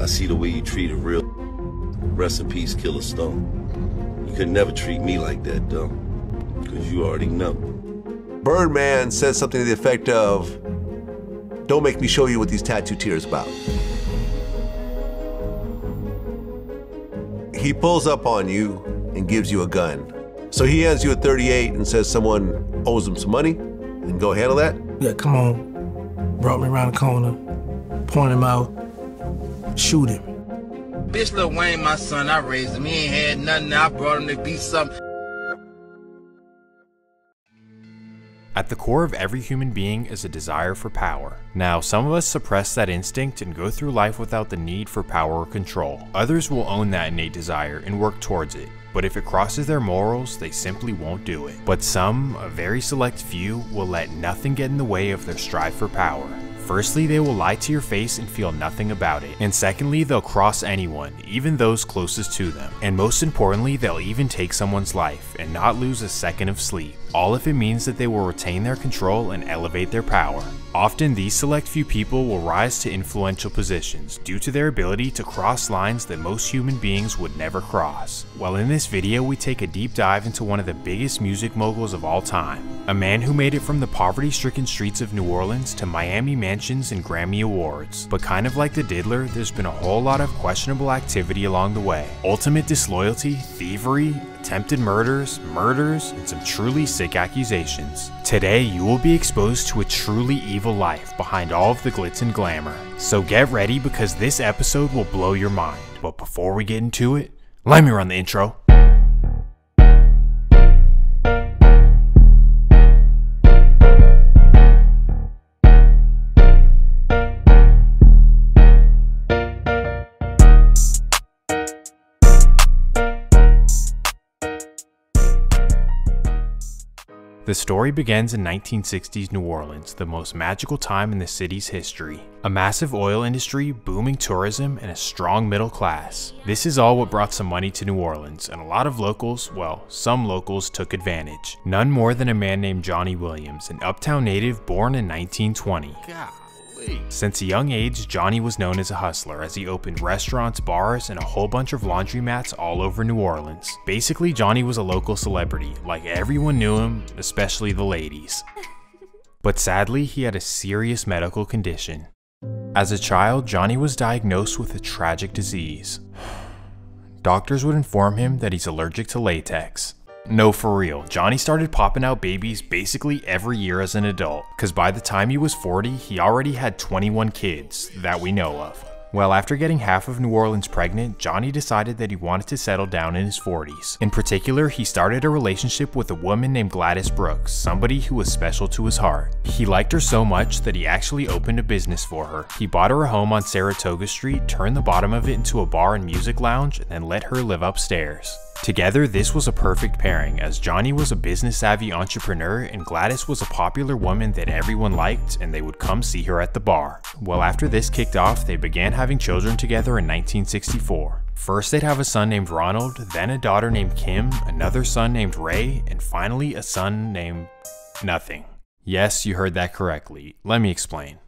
I see the way you treat a real. Rest in peace, Killer Stone. You could never treat me like that, though, because you already know. Birdman says something to the effect of, "Don't make me show you what these tattoo tears about." He pulls up on you and gives you a gun. So he hands you a .38 and says someone owes him some money, and go handle that? Yeah, come on. Brought me around the corner, point him out, shoot him. Bitch, Lil Wayne, my son, I raised him. He ain't had nothing. I brought him to be something. At the core of every human being is a desire for power. Now, some of us suppress that instinct and go through life without the need for power or control. Others will own that innate desire and work towards it. But if it crosses their morals, they simply won't do it. But some, a very select few, will let nothing get in the way of their strive for power. Firstly, they will lie to your face and feel nothing about it. And secondly, they'll cross anyone, even those closest to them. And most importantly, they'll even take someone's life and not lose a second of sleep. All if it means that they will retain their control and elevate their power. Often, these select few people will rise to influential positions due to their ability to cross lines that most human beings would never cross. Well, in this video, we take a deep dive into one of the biggest music moguls of all time. A man who made it from the poverty-stricken streets of New Orleans to Miami mansions and Grammy Awards. But kind of like the Diddler, there's been a whole lot of questionable activity along the way. Ultimate disloyalty, thievery, attempted murders, and some truly sick accusations. Today, you will be exposed to a truly evil life behind all of the glitz and glamour. So get ready, because this episode will blow your mind. But before we get into it, let me run the intro. The story begins in 1960s New Orleans, the most magical time in the city's history. A massive oil industry, booming tourism, and a strong middle class. This is all what brought some money to New Orleans, and a lot of locals, well, some locals took advantage. None more than a man named Johnny Williams, an uptown native born in 1920. Since a young age, Johnny was known as a hustler as he opened restaurants, bars, and a whole bunch of laundromats all over New Orleans. Basically, Johnny was a local celebrity, like everyone knew him, especially the ladies. But sadly, he had a serious medical condition. As a child, Johnny was diagnosed with a tragic disease. Doctors would inform him that he's allergic to latex. No, for real, Johnny started popping out babies basically every year as an adult, cause by the time he was 40, he already had 21 kids that we know of. Well, after getting half of New Orleans pregnant, Johnny decided that he wanted to settle down in his 40s. In particular, he started a relationship with a woman named Gladys Brooks, somebody who was special to his heart. He liked her so much that he actually opened a business for her. He bought her a home on Saratoga Street, turned the bottom of it into a bar and music lounge, and then let her live upstairs. Together, this was a perfect pairing, as Johnny was a business-savvy entrepreneur and Gladys was a popular woman that everyone liked, and they would come see her at the bar. Well, after this kicked off, they began having children together in 1964. First, they'd have a son named Ronald, then a daughter named Kim, another son named Ray, and finally a son named nothing. Yes, you heard that correctly. Let me explain.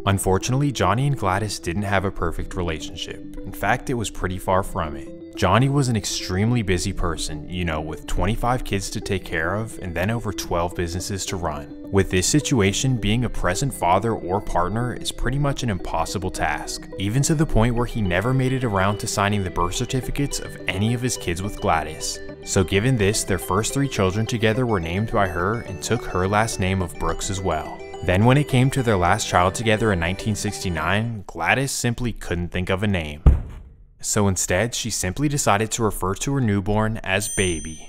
Unfortunately, Johnny and Gladys didn't have a perfect relationship. In fact, it was pretty far from it. Johnny was an extremely busy person, you know, with 25 kids to take care of and then over 12 businesses to run. With this situation, being a present father or partner is pretty much an impossible task, even to the point where he never made it around to signing the birth certificates of any of his kids with Gladys. So given this, their first 3 children together were named by her and took her last name of Brooks as well. Then when it came to their last child together in 1969, Gladys simply couldn't think of a name. So instead, she simply decided to refer to her newborn as Baby.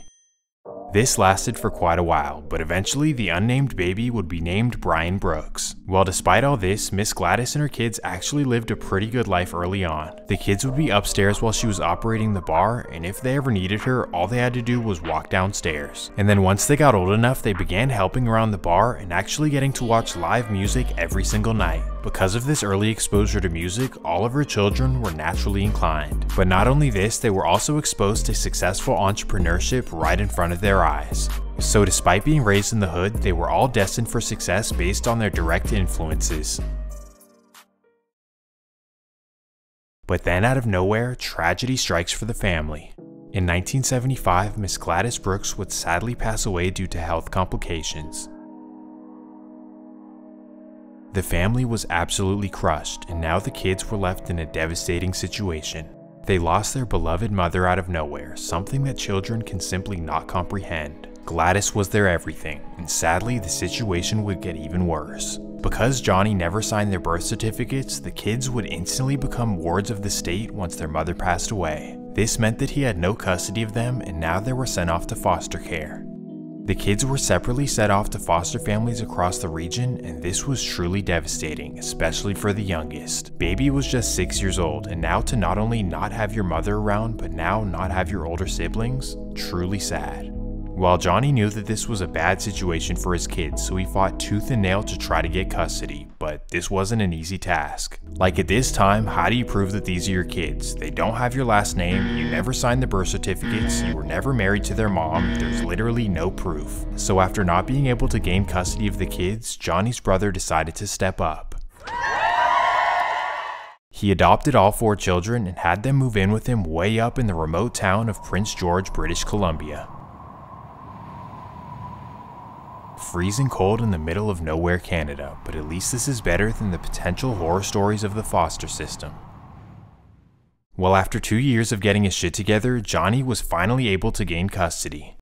This lasted for quite a while, but eventually the unnamed baby would be named Brian Brooks. Well, despite all this, Miss Gladys and her kids actually lived a pretty good life early on. The kids would be upstairs while she was operating the bar, and if they ever needed her, all they had to do was walk downstairs. And then once they got old enough, they began helping around the bar and actually getting to watch live music every single night. Because of this early exposure to music, all of her children were naturally inclined. But not only this, they were also exposed to successful entrepreneurship right in front of their eyes. So despite being raised in the hood, they were all destined for success based on their direct influences. But then out of nowhere, tragedy strikes for the family. In 1975, Miss Gladys Brooks would sadly pass away due to health complications. The family was absolutely crushed, and now the kids were left in a devastating situation. They lost their beloved mother out of nowhere, something that children can simply not comprehend. Gladys was their everything, and sadly the situation would get even worse. Because Johnny never signed their birth certificates, the kids would instantly become wards of the state once their mother passed away. This meant that he had no custody of them, and now they were sent off to foster care. The kids were separately sent off to foster families across the region, and this was truly devastating, especially for the youngest. Baby was just 6 years old, and now to not only not have your mother around, but now not have your older siblings, truly sad. While Johnny knew that this was a bad situation for his kids, so he fought tooth and nail to try to get custody, but this wasn't an easy task. Like at this time, how do you prove that these are your kids? They don't have your last name, you never signed the birth certificates, you were never married to their mom, there's literally no proof. So after not being able to gain custody of the kids, Johnny's brother decided to step up. He adopted all 4 children and had them move in with him way up in the remote town of Prince George, British Columbia. Freezing cold in the middle of nowhere, Canada, but at least this is better than the potential horror stories of the foster system. Well, after 2 years of getting his shit together, Johnny was finally able to gain custody.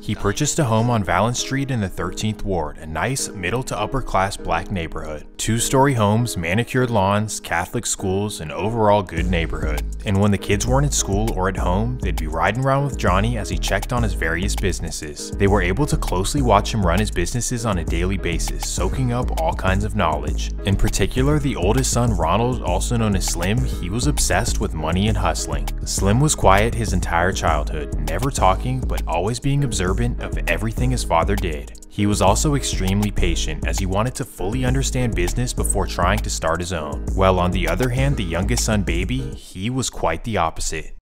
He purchased a home on Valence Street in the 13th Ward, a nice middle to upper class black neighborhood. 2-story homes, manicured lawns, Catholic schools, an overall good neighborhood. And when the kids weren't at school or at home, they'd be riding around with Johnny as he checked on his various businesses. They were able to closely watch him run his businesses on a daily basis, soaking up all kinds of knowledge. In particular, the oldest son, Ronald, also known as Slim, he was obsessed with money and hustling. Slim was quiet his entire childhood, never talking, but always being observant of everything his father did. He was also extremely patient, as he wanted to fully understand business before trying to start his own. While on the other hand, the youngest son, Baby, he was quite the opposite.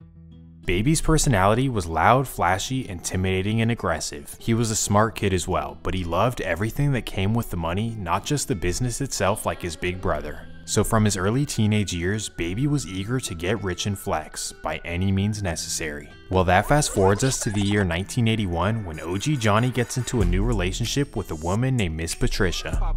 Baby's personality was loud, flashy, intimidating, and aggressive. He was a smart kid as well, but he loved everything that came with the money, not just the business itself like his big brother. So from his early teenage years, Baby was eager to get rich and flex, by any means necessary. Well, that fast forwards us to the year 1981, when OG Johnny gets into a new relationship with a woman named Miss Patricia.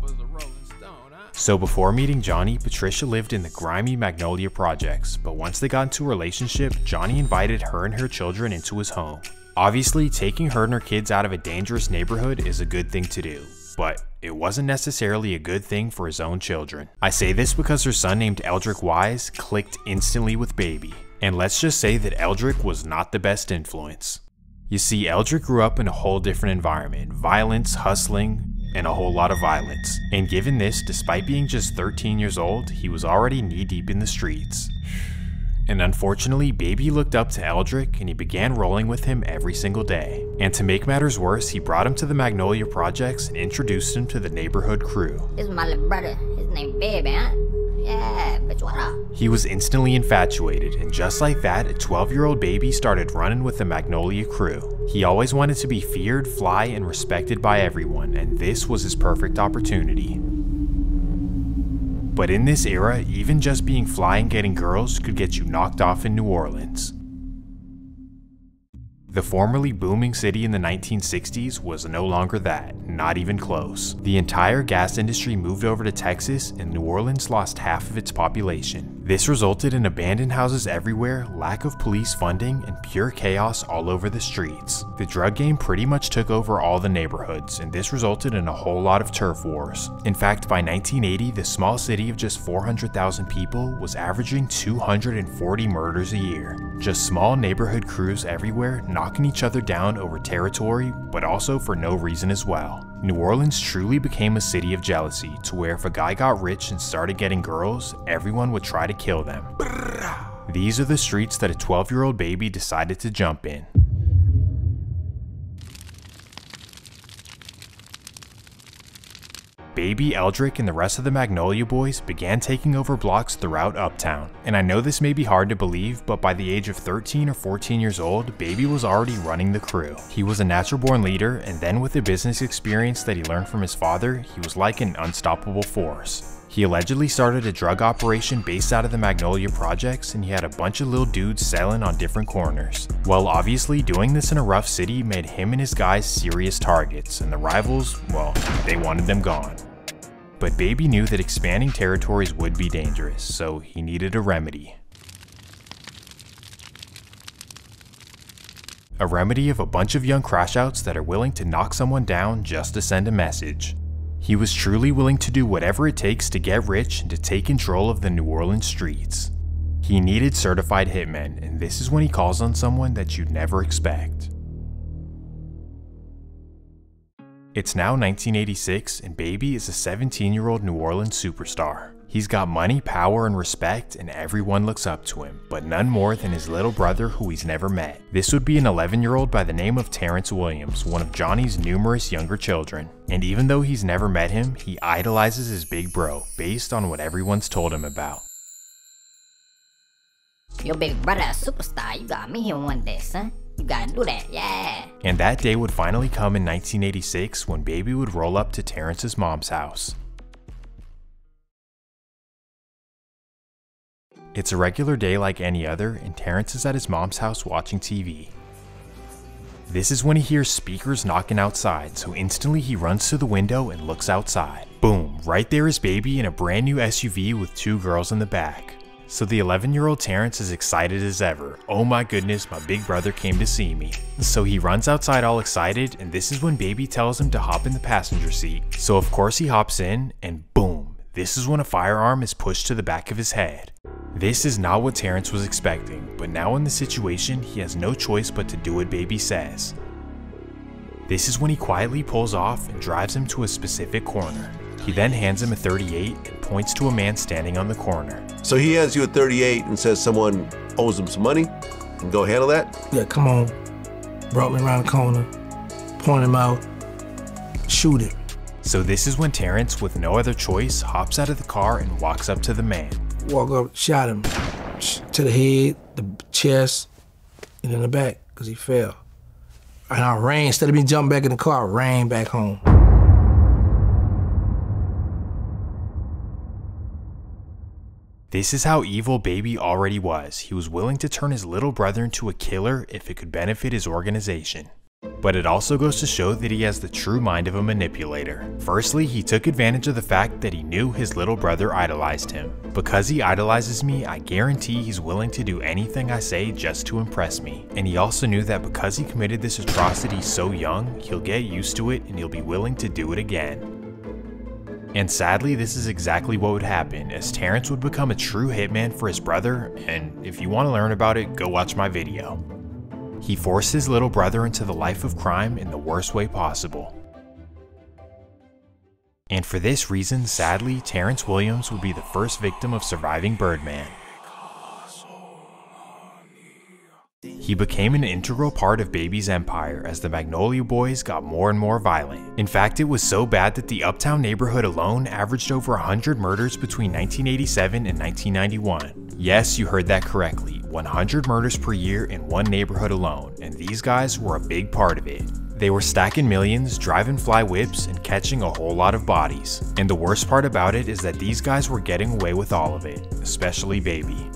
So before meeting Johnny, Patricia lived in the grimy Magnolia projects, but once they got into a relationship, Johnny invited her and her children into his home. Obviously, taking her and her kids out of a dangerous neighborhood is a good thing to do, but it wasn't necessarily a good thing for his own children. I say this because her son named Eldrick Wise clicked instantly with Baby. And let's just say that Eldrick was not the best influence. You see, Eldrick grew up in a whole different environment, violence, hustling, and a whole lot of violence. And given this, despite being just 13 years old, he was already knee-deep in the streets. And unfortunately, Baby looked up to Eldrick and he began rolling with him every single day. And to make matters worse, he brought him to the Magnolia projects and introduced him to the neighborhood crew. This is my little brother. His name Baby, huh? Yeah, bitch, what up? He was instantly infatuated, and just like that, a 12-year-old Baby started running with the Magnolia crew. He always wanted to be feared, fly, and respected by everyone, and this was his perfect opportunity. But in this era, even just being fly and getting girls could get you knocked off in New Orleans. The formerly booming city in the 1960s was no longer that, not even close. The entire gas industry moved over to Texas, and New Orleans lost half of its population. This resulted in abandoned houses everywhere, lack of police funding, and pure chaos all over the streets. The drug game pretty much took over all the neighborhoods, and this resulted in a whole lot of turf wars. In fact, by 1980, the small city of just 400,000 people was averaging 240 murders a year. Just small neighborhood crews everywhere, knocking each other down over territory, but also for no reason as well. New Orleans truly became a city of jealousy, to where if a guy got rich and started getting girls, everyone would try to kill them. These are the streets that a 12-year-old Baby decided to jump in. Baby, Eldrick, and the rest of the Magnolia Boys began taking over blocks throughout Uptown. And I know this may be hard to believe, but by the age of 13 or 14 years old, Baby was already running the crew. He was a natural-born leader, and then with the business experience that he learned from his father, he was like an unstoppable force. He allegedly started a drug operation based out of the Magnolia Projects, and he had a bunch of little dudes selling on different corners. Well, obviously doing this in a rough city made him and his guys serious targets, and the rivals, well, they wanted them gone. But Baby knew that expanding territories would be dangerous, so he needed a remedy. A remedy of a bunch of young crashouts that are willing to knock someone down just to send a message. He was truly willing to do whatever it takes to get rich and to take control of the New Orleans streets. He needed certified hitmen, and this is when he calls on someone that you'd never expect. It's now 1986, and Baby is a 17-year-old New Orleans superstar. He's got money, power, and respect, and everyone looks up to him, but none more than his little brother who he's never met. This would be an 11-year-old by the name of Terrence Williams, one of Johnny's numerous younger children. And even though he's never met him, he idolizes his big bro, based on what everyone's told him about. Your big brother a superstar, you gotta meet him one day, son. You gotta do that, yeah. And that day would finally come in 1986 when Baby would roll up to Terrence's mom's house. It's a regular day like any other, and Terrence is at his mom's house watching TV. This is when he hears speakers knocking outside, so instantly he runs to the window and looks outside. Boom, right there is Baby in a brand new SUV with two girls in the back. So the 11-year-old Terrence is excited as ever. Oh my goodness, my big brother came to see me. So he runs outside all excited, and this is when Baby tells him to hop in the passenger seat. So of course he hops in, and boom, this is when a firearm is pushed to the back of his head. This is not what Terrence was expecting, but now in the situation, he has no choice but to do what Baby says. This is when he quietly pulls off and drives him to a specific corner. He then hands him a .38 and points to a man standing on the corner. So he hands you a .38 and says someone owes him some money, and go handle that? Yeah, come on. Brought me around the corner, point him out, shoot him. So this is when Terrence, with no other choice, hops out of the car and walks up to the man. Walk up, shot him to the head, the chest, and in the back, because he fell. And I ran, instead of me jumping back in the car, I ran back home. This is how evil Baby already was. He was willing to turn his little brother into a killer if it could benefit his organization. But it also goes to show that he has the true mind of a manipulator. Firstly, he took advantage of the fact that he knew his little brother idolized him. Because he idolizes me, I guarantee he's willing to do anything I say just to impress me. And he also knew that because he committed this atrocity so young, he'll get used to it and he'll be willing to do it again. And sadly, this is exactly what would happen, as Terrence would become a true hitman for his brother, and if you want to learn about it, go watch my video. He forced his little brother into the life of crime in the worst way possible. And for this reason, sadly, Terrence Williams would be the first victim of surviving Birdman. He became an integral part of Baby's empire as the Magnolia Boys got more and more violent. In fact, it was so bad that the Uptown neighborhood alone averaged over 100 murders between 1987 and 1991. Yes, you heard that correctly, 100 murders per year in one neighborhood alone, and these guys were a big part of it. They were stacking millions, driving fly whips, and catching a whole lot of bodies. And the worst part about it is that these guys were getting away with all of it, especially Baby.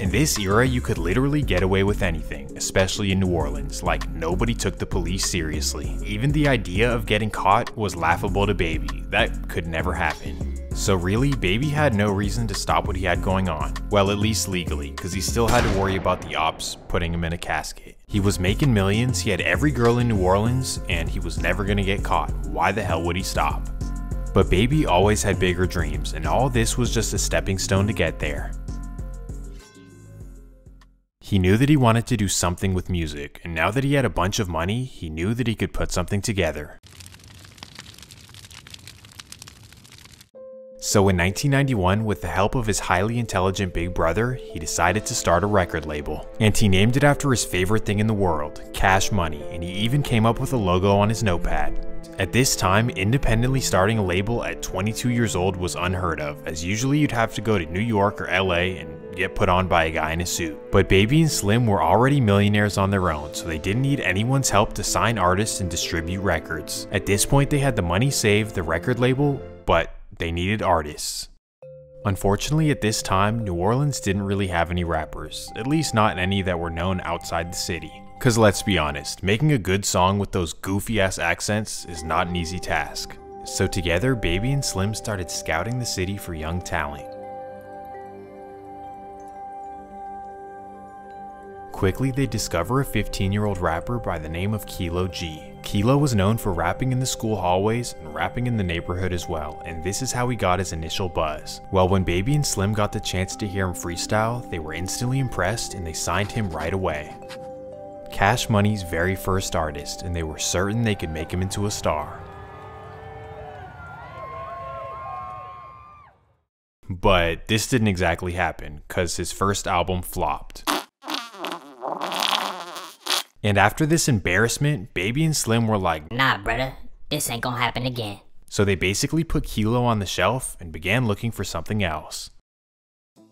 In this era, you could literally get away with anything, especially in New Orleans, like nobody took the police seriously. Even the idea of getting caught was laughable to Baby. That could never happen. So really, Baby had no reason to stop what he had going on. Well, at least legally, because he still had to worry about the ops putting him in a casket. He was making millions, he had every girl in New Orleans, and he was never gonna get caught. Why the hell would he stop? But Baby always had bigger dreams, and all this was just a stepping stone to get there. He knew that he wanted to do something with music, and now that he had a bunch of money, he knew that he could put something together. So in 1991, with the help of his highly intelligent big brother, he decided to start a record label. And he named it after his favorite thing in the world, Cash Money, and he even came up with a logo on his notepad. At this time, independently starting a label at 22 years old was unheard of, as usually you'd have to go to New York or LA and get put on by a guy in a suit. But Baby and Slim were already millionaires on their own, so they didn't need anyone's help to sign artists and distribute records. At this point, they had the money saved, the record label, but They needed artists. Unfortunately, at this time, New Orleans didn't really have any rappers, at least not any that were known outside the city. Cause let's be honest, making a good song with those goofy ass accents is not an easy task. So together, Baby and Slim started scouting the city for young talent. Quickly, they discover a 15-year-old rapper by the name of Kilo G. Kilo was known for rapping in the school hallways and rapping in the neighborhood as well, and this is how he got his initial buzz. Well, when Baby and Slim got the chance to hear him freestyle, they were instantly impressed and they signed him right away. Cash Money's very first artist, and they were certain they could make him into a star. But this didn't exactly happen, cause his first album flopped. And after this embarrassment, Baby and Slim were like, nah, brother, this ain't gonna happen again. So they basically put Kilo on the shelf and began looking for something else.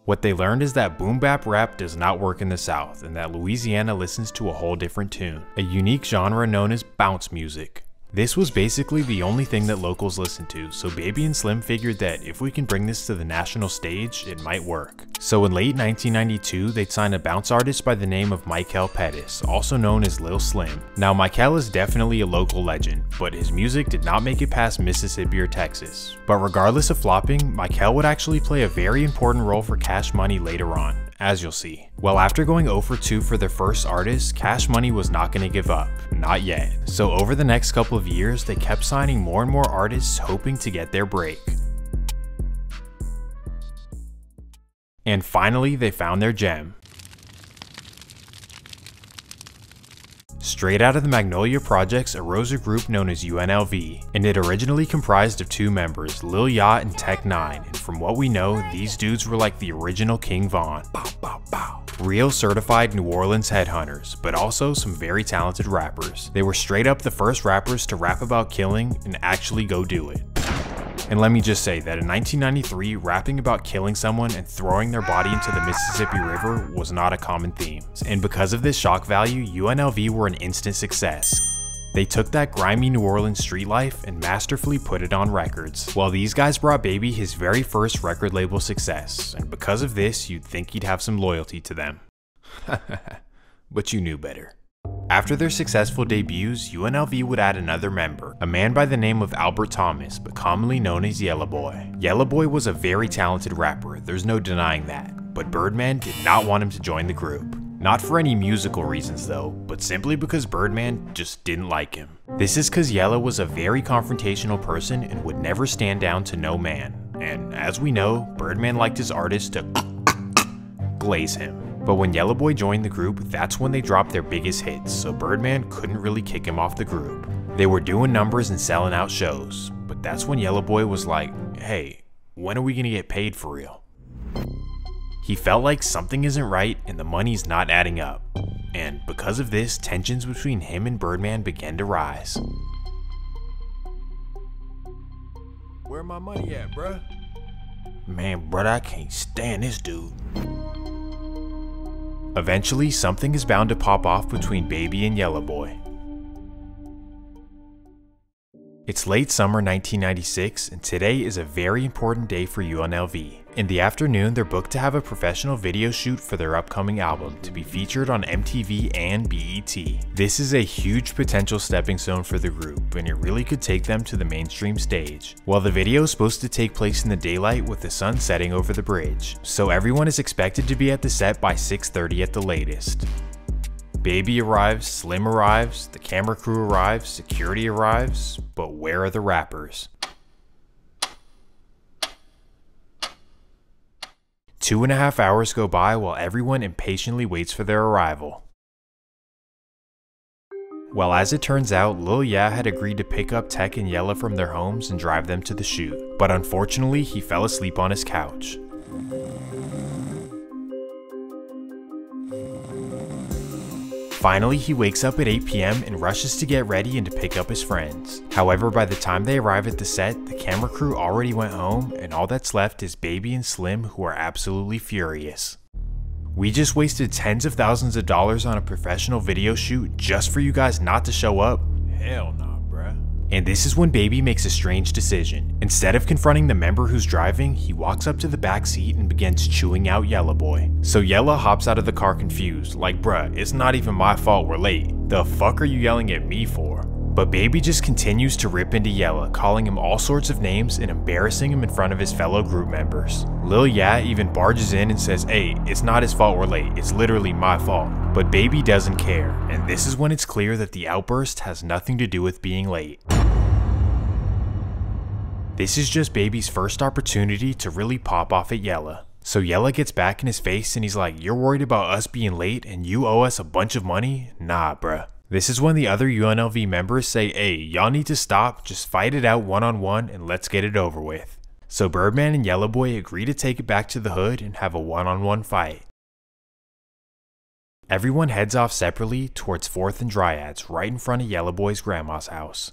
What they learned is that boom bap rap does not work in the South, and that Louisiana listens to a whole different tune, a unique genre known as bounce music. This was basically the only thing that locals listened to, so Baby and Slim figured that if we can bring this to the national stage, it might work. So in late 1992, they'd sign a bounce artist by the name of Michael Pettis, also known as Lil Slim. Now Michael is definitely a local legend, but his music did not make it past Mississippi or Texas. But regardless of flopping, Michael would actually play a very important role for Cash Money later on, as you'll see. Well, after going 0 for 2 for their first artist, Cash Money was not going to give up. Not yet. So over the next couple of years, they kept signing more and more artists hoping to get their break. And finally, they found their gem. Straight out of the Magnolia Projects arose a group known as UNLV, and it originally comprised of 2 members, Lil Yacht and Tech 9, and from what we know, these dudes were like the original King Von. Bow, bow, bow. Real certified New Orleans headhunters, but also some very talented rappers. They were straight up the first rappers to rap about killing and actually go do it. And let me just say that in 1993, rapping about killing someone and throwing their body into the Mississippi River was not a common theme. And because of this shock value, UNLV were an instant success. They took that grimy New Orleans street life and masterfully put it on records. Well, these guys brought Baby his very first record label success, and because of this, you'd think he'd have some loyalty to them. But you knew better. After their successful debuts, UNLV would add another member, a man by the name of Albert Thomas, but commonly known as Yellow Boy. Yellow Boy was a very talented rapper, there's no denying that, but Birdman did not want him to join the group. Not for any musical reasons though, but simply because Birdman just didn't like him. This is because Yellow was a very confrontational person and would never stand down to no man, and as we know, Birdman liked his artists to glaze him. But when Yellow Boy joined the group, that's when they dropped their biggest hits, so Birdman couldn't really kick him off the group. They were doing numbers and selling out shows, but that's when Yellow Boy was like, hey, when are we gonna get paid for real? He felt like something isn't right and the money's not adding up. And because of this, tensions between him and Birdman began to rise. Where my money at, bruh? Man, brother, I can't stand this dude. Eventually, something is bound to pop off between Baby and Yellow Boy. It's late summer 1996, and today is a very important day for UNLV. In the afternoon, they're booked to have a professional video shoot for their upcoming album to be featured on MTV and BET. This is a huge potential stepping stone for the group, and it really could take them to the mainstream stage. Well, the video is supposed to take place in the daylight with the sun setting over the bridge, so everyone is expected to be at the set by 6:30 at the latest. Baby arrives, Slim arrives, the camera crew arrives, security arrives, but where are the rappers? 2.5 hours go by while everyone impatiently waits for their arrival. Well, as it turns out, Lil Ya had agreed to pick up Tech and Yella from their homes and drive them to the shoot, but unfortunately he fell asleep on his couch. Finally, he wakes up at 8 PM and rushes to get ready and to pick up his friends. However, by the time they arrive at the set, the camera crew already went home, and all that's left is Baby and Slim, who are absolutely furious. We just wasted tens of thousands of dollars on a professional video shoot just for you guys not to show up? Hell nah, bruh. And this is when Baby makes a strange decision. Instead of confronting the member who's driving, he walks up to the back seat and begins chewing out Yella Boy. So Yella hops out of the car confused, like bruh, it's not even my fault we're late. The fuck are you yelling at me for? But Baby just continues to rip into Yella, calling him all sorts of names and embarrassing him in front of his fellow group members. Lil Ya even barges in and says, hey, it's not his fault we're late, it's literally my fault. But Baby doesn't care, and this is when it's clear that the outburst has nothing to do with being late. This is just Baby's first opportunity to really pop off at Yella. So Yella gets back in his face and he's like, you're worried about us being late and you owe us a bunch of money? Nah, bruh. This is when the other UNLV members say, hey, y'all need to stop, just fight it out one-on-one and let's get it over with. So Birdman and Yella Boy agree to take it back to the hood and have a one-on-one fight. Everyone heads off separately towards 4th and Dryads right in front of Yella Boy's grandma's house.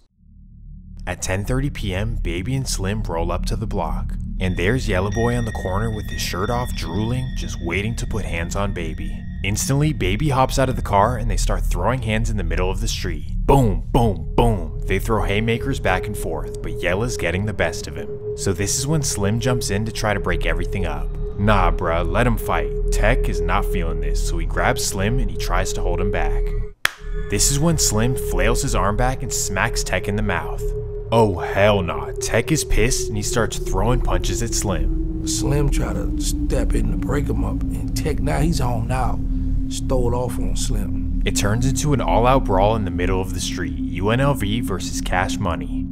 At 10:30 p.m, Baby and Slim roll up to the block, and there's Yella Boy on the corner with his shirt off, drooling, just waiting to put hands on Baby. Instantly, Baby hops out of the car and they start throwing hands in the middle of the street. Boom, boom, boom. They throw haymakers back and forth, but Yella's getting the best of him. So this is when Slim jumps in to try to break everything up. Nah, bruh, let him fight. Tech is not feeling this, so he grabs Slim and he tries to hold him back. This is when Slim flails his arm back and smacks Tech in the mouth. Oh hell nah, Tech is pissed and he starts throwing punches at Slim. Slim tried to step in to break him up, and Tech, now he's on now, stole off on Slim. It turns into an all-out brawl in the middle of the street, UNLV versus Cash Money.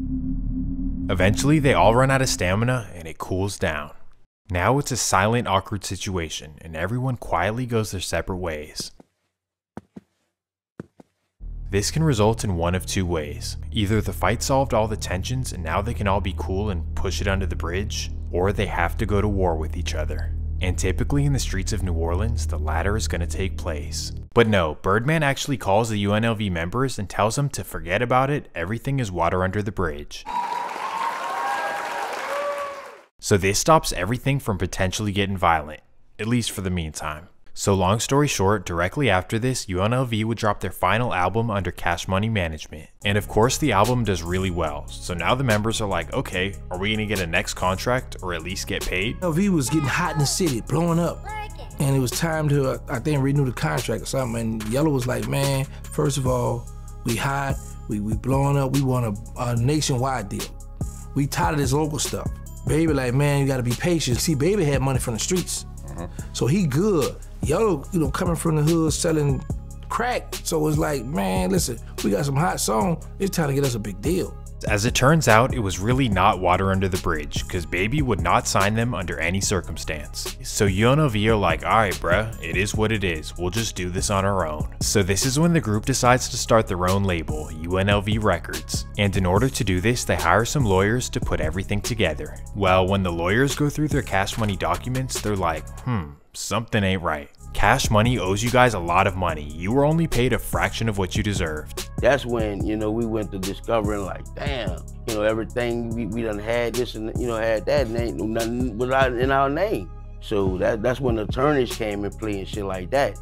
Eventually they all run out of stamina and it cools down. Now it's a silent, awkward situation and everyone quietly goes their separate ways. This can result in one of two ways. Either the fight solved all the tensions and now they can all be cool and push it under the bridge, or they have to go to war with each other. And typically in the streets of New Orleans, the latter is going to take place. But no, Birdman actually calls the UNLV members and tells them to forget about it, everything is water under the bridge. So this stops everything from potentially getting violent, at least for the meantime. So long story short, directly after this, UNLV would drop their final album under Cash Money management. And of course the album does really well, so now the members are like, okay, are we gonna get a next contract or at least get paid? UNLV was getting hot in the city, blowing up. And it was time to, I think, renew the contract or something. And Yella was like, man, first of all, we hot, we blowing up, we want a nationwide deal. We tired of this local stuff. Baby like, man, you gotta be patient. See, Baby had money from the streets. So he good. Yella, coming from the hood selling crack. So it's like, man, listen, we got some hot song. It's time to get us a big deal. As it turns out, it was really not water under the bridge, because Baby would not sign them under any circumstance. So UNLV are like, alright bruh, it is what it is, we'll just do this on our own. So this is when the group decides to start their own label, UNLV Records. And in order to do this, they hire some lawyers to put everything together. Well, when the lawyers go through their Cash Money documents, they're like, something ain't right. Cash Money owes you guys a lot of money. You were only paid a fraction of what you deserved. That's when, we went to discovering like, damn, everything we done had this and, had that, and ain't nothing without in our name. So that's when attorneys came and play and shit like that.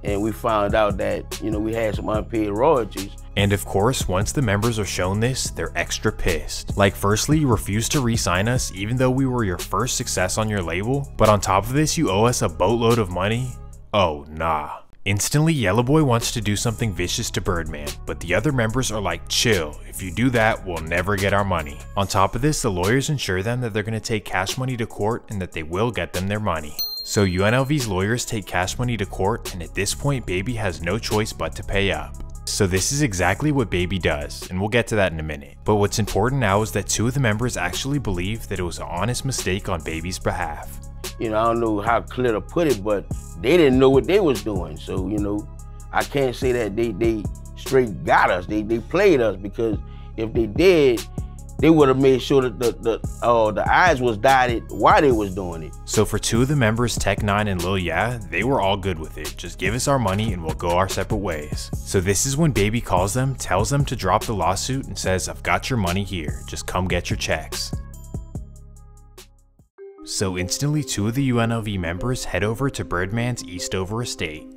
And we found out that, we had some unpaid royalties. And of course, once the members are shown this, they're extra pissed. Like, firstly, you refused to re-sign us even though we were your first success on your label, but on top of this, you owe us a boatload of money? Oh, nah. Instantly, Yella Boy wants to do something vicious to Birdman, but the other members are like, chill, if you do that, we'll never get our money. On top of this, the lawyers ensure them that they're going to take Cash Money to court and that they will get them their money. So UNLV's lawyers take Cash Money to court, and at this point, Baby has no choice but to pay up. So this is exactly what Baby does, and we'll get to that in a minute. But what's important now is that two of the members actually believe that it was an honest mistake on Baby's behalf. I don't know how clear to put it, but they didn't know what they was doing. So, I can't say that they straight got us. They played us, because if they did, they would have made sure that the I's was dotted while they was doing it. So for two of the members, Tech 9 and Lil Ya, they were all good with it. Just give us our money and we'll go our separate ways. So this is when Baby calls them, tells them to drop the lawsuit and says, I've got your money here, just come get your checks. So instantly, two of the UNLV members head over to Birdman's Eastover estate.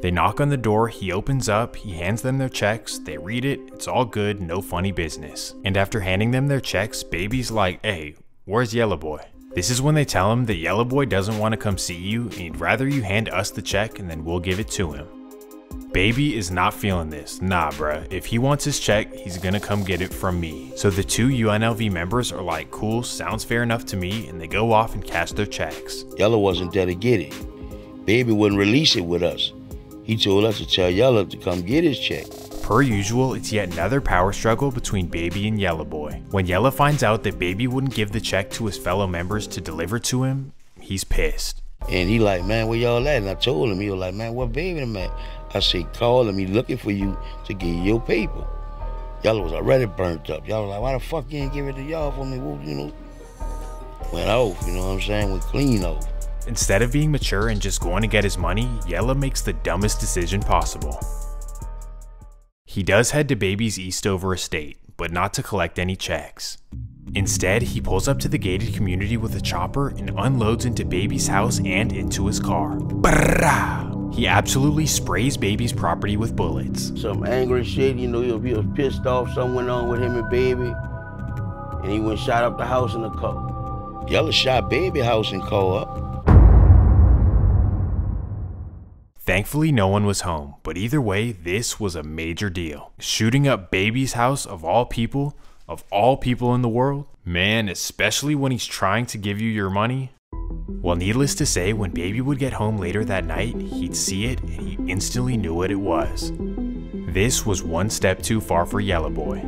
They knock on the door, he opens up, he hands them their checks, they read it, it's all good, no funny business. And after handing them their checks, Baby's like, hey, where's Yellow Boy? This is when they tell him that Yellow Boy doesn't want to come see you and he'd rather you hand us the check and then we'll give it to him. Baby is not feeling this. Nah, bruh. If he wants his check, he's gonna come get it from me. So the two UNLV members are like, cool, sounds fair enough to me, and they go off and cash their checks. Yellow wasn't there to get it. Baby wouldn't release it with us. He told us to tell Yellow to come get his check. Per usual, it's yet another power struggle between Baby and Yellow Boy. When Yellow finds out that Baby wouldn't give the check to his fellow members to deliver to him, he's pissed. And he like, man, where y'all at? And I told him, he was like, man, where Baby them at? I said, call him, he looking for you to give you your paper. Yellow was already burnt up. Y'all was like, why the fuck you ain't give it to y'all for me? Well, you know, went off, you know what I'm saying? Went clean off. Instead of being mature and just going to get his money, Yellow makes the dumbest decision possible. He does head to Baby's Eastover estate, but not to collect any checks. Instead, he pulls up to the gated community with a chopper and unloads into Baby's house and into his car. Brrrah! He absolutely sprays Baby's property with bullets. Some angry shit, you know, he was pissed off, something went on with him and Baby, and he went shot up the house in the car. Yellow shot Baby house and car up. Thankfully, no one was home, but either way, this was a major deal. Shooting up Baby's house of all people in the world, man, especially when he's trying to give you your money. Well, needless to say, when Baby would get home later that night, he'd see it and he instantly knew what it was. This was one step too far for Yellow Boy.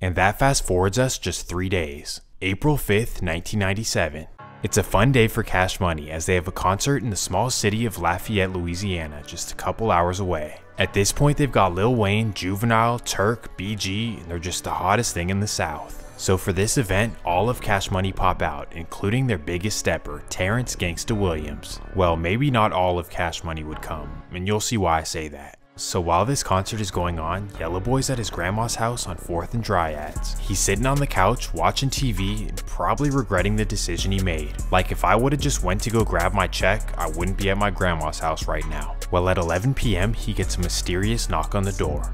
And that fast forwards us just 3 days, April 5th, 1997. It's a fun day for Cash Money as they have a concert in the small city of Lafayette, Louisiana, just a couple hours away. At this point, they've got Lil Wayne, Juvenile, Turk, BG, and they're just the hottest thing in the South. So for this event, all of Cash Money pop out, including their biggest stepper, Terrence Gangsta Williams. Well, maybe not all of Cash Money would come, and you'll see why I say that. So while this concert is going on, Yellow Boy's at his grandma's house on 4th and Dryads. He's sitting on the couch, watching TV, and probably regretting the decision he made. Like, if I would've just went to go grab my check, I wouldn't be at my grandma's house right now. Well, at 11 p.m, he gets a mysterious knock on the door.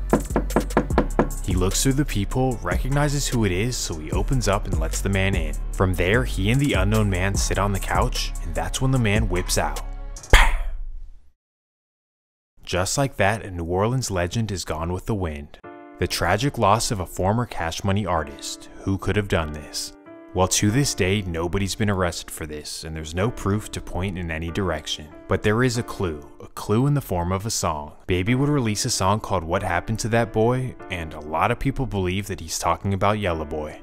He looks through the peephole, recognizes who it is, so he opens up and lets the man in. From there, he and the unknown man sit on the couch, and that's when the man whips out. Just like that, a New Orleans legend is gone with the wind. The tragic loss of a former Cash Money artist. Who could have done this? Well, to this day, nobody's been arrested for this, and there's no proof to point in any direction. But there is a clue in the form of a song. Baby would release a song called What Happened to That Boy, and a lot of people believe that he's talking about Yellow Boy.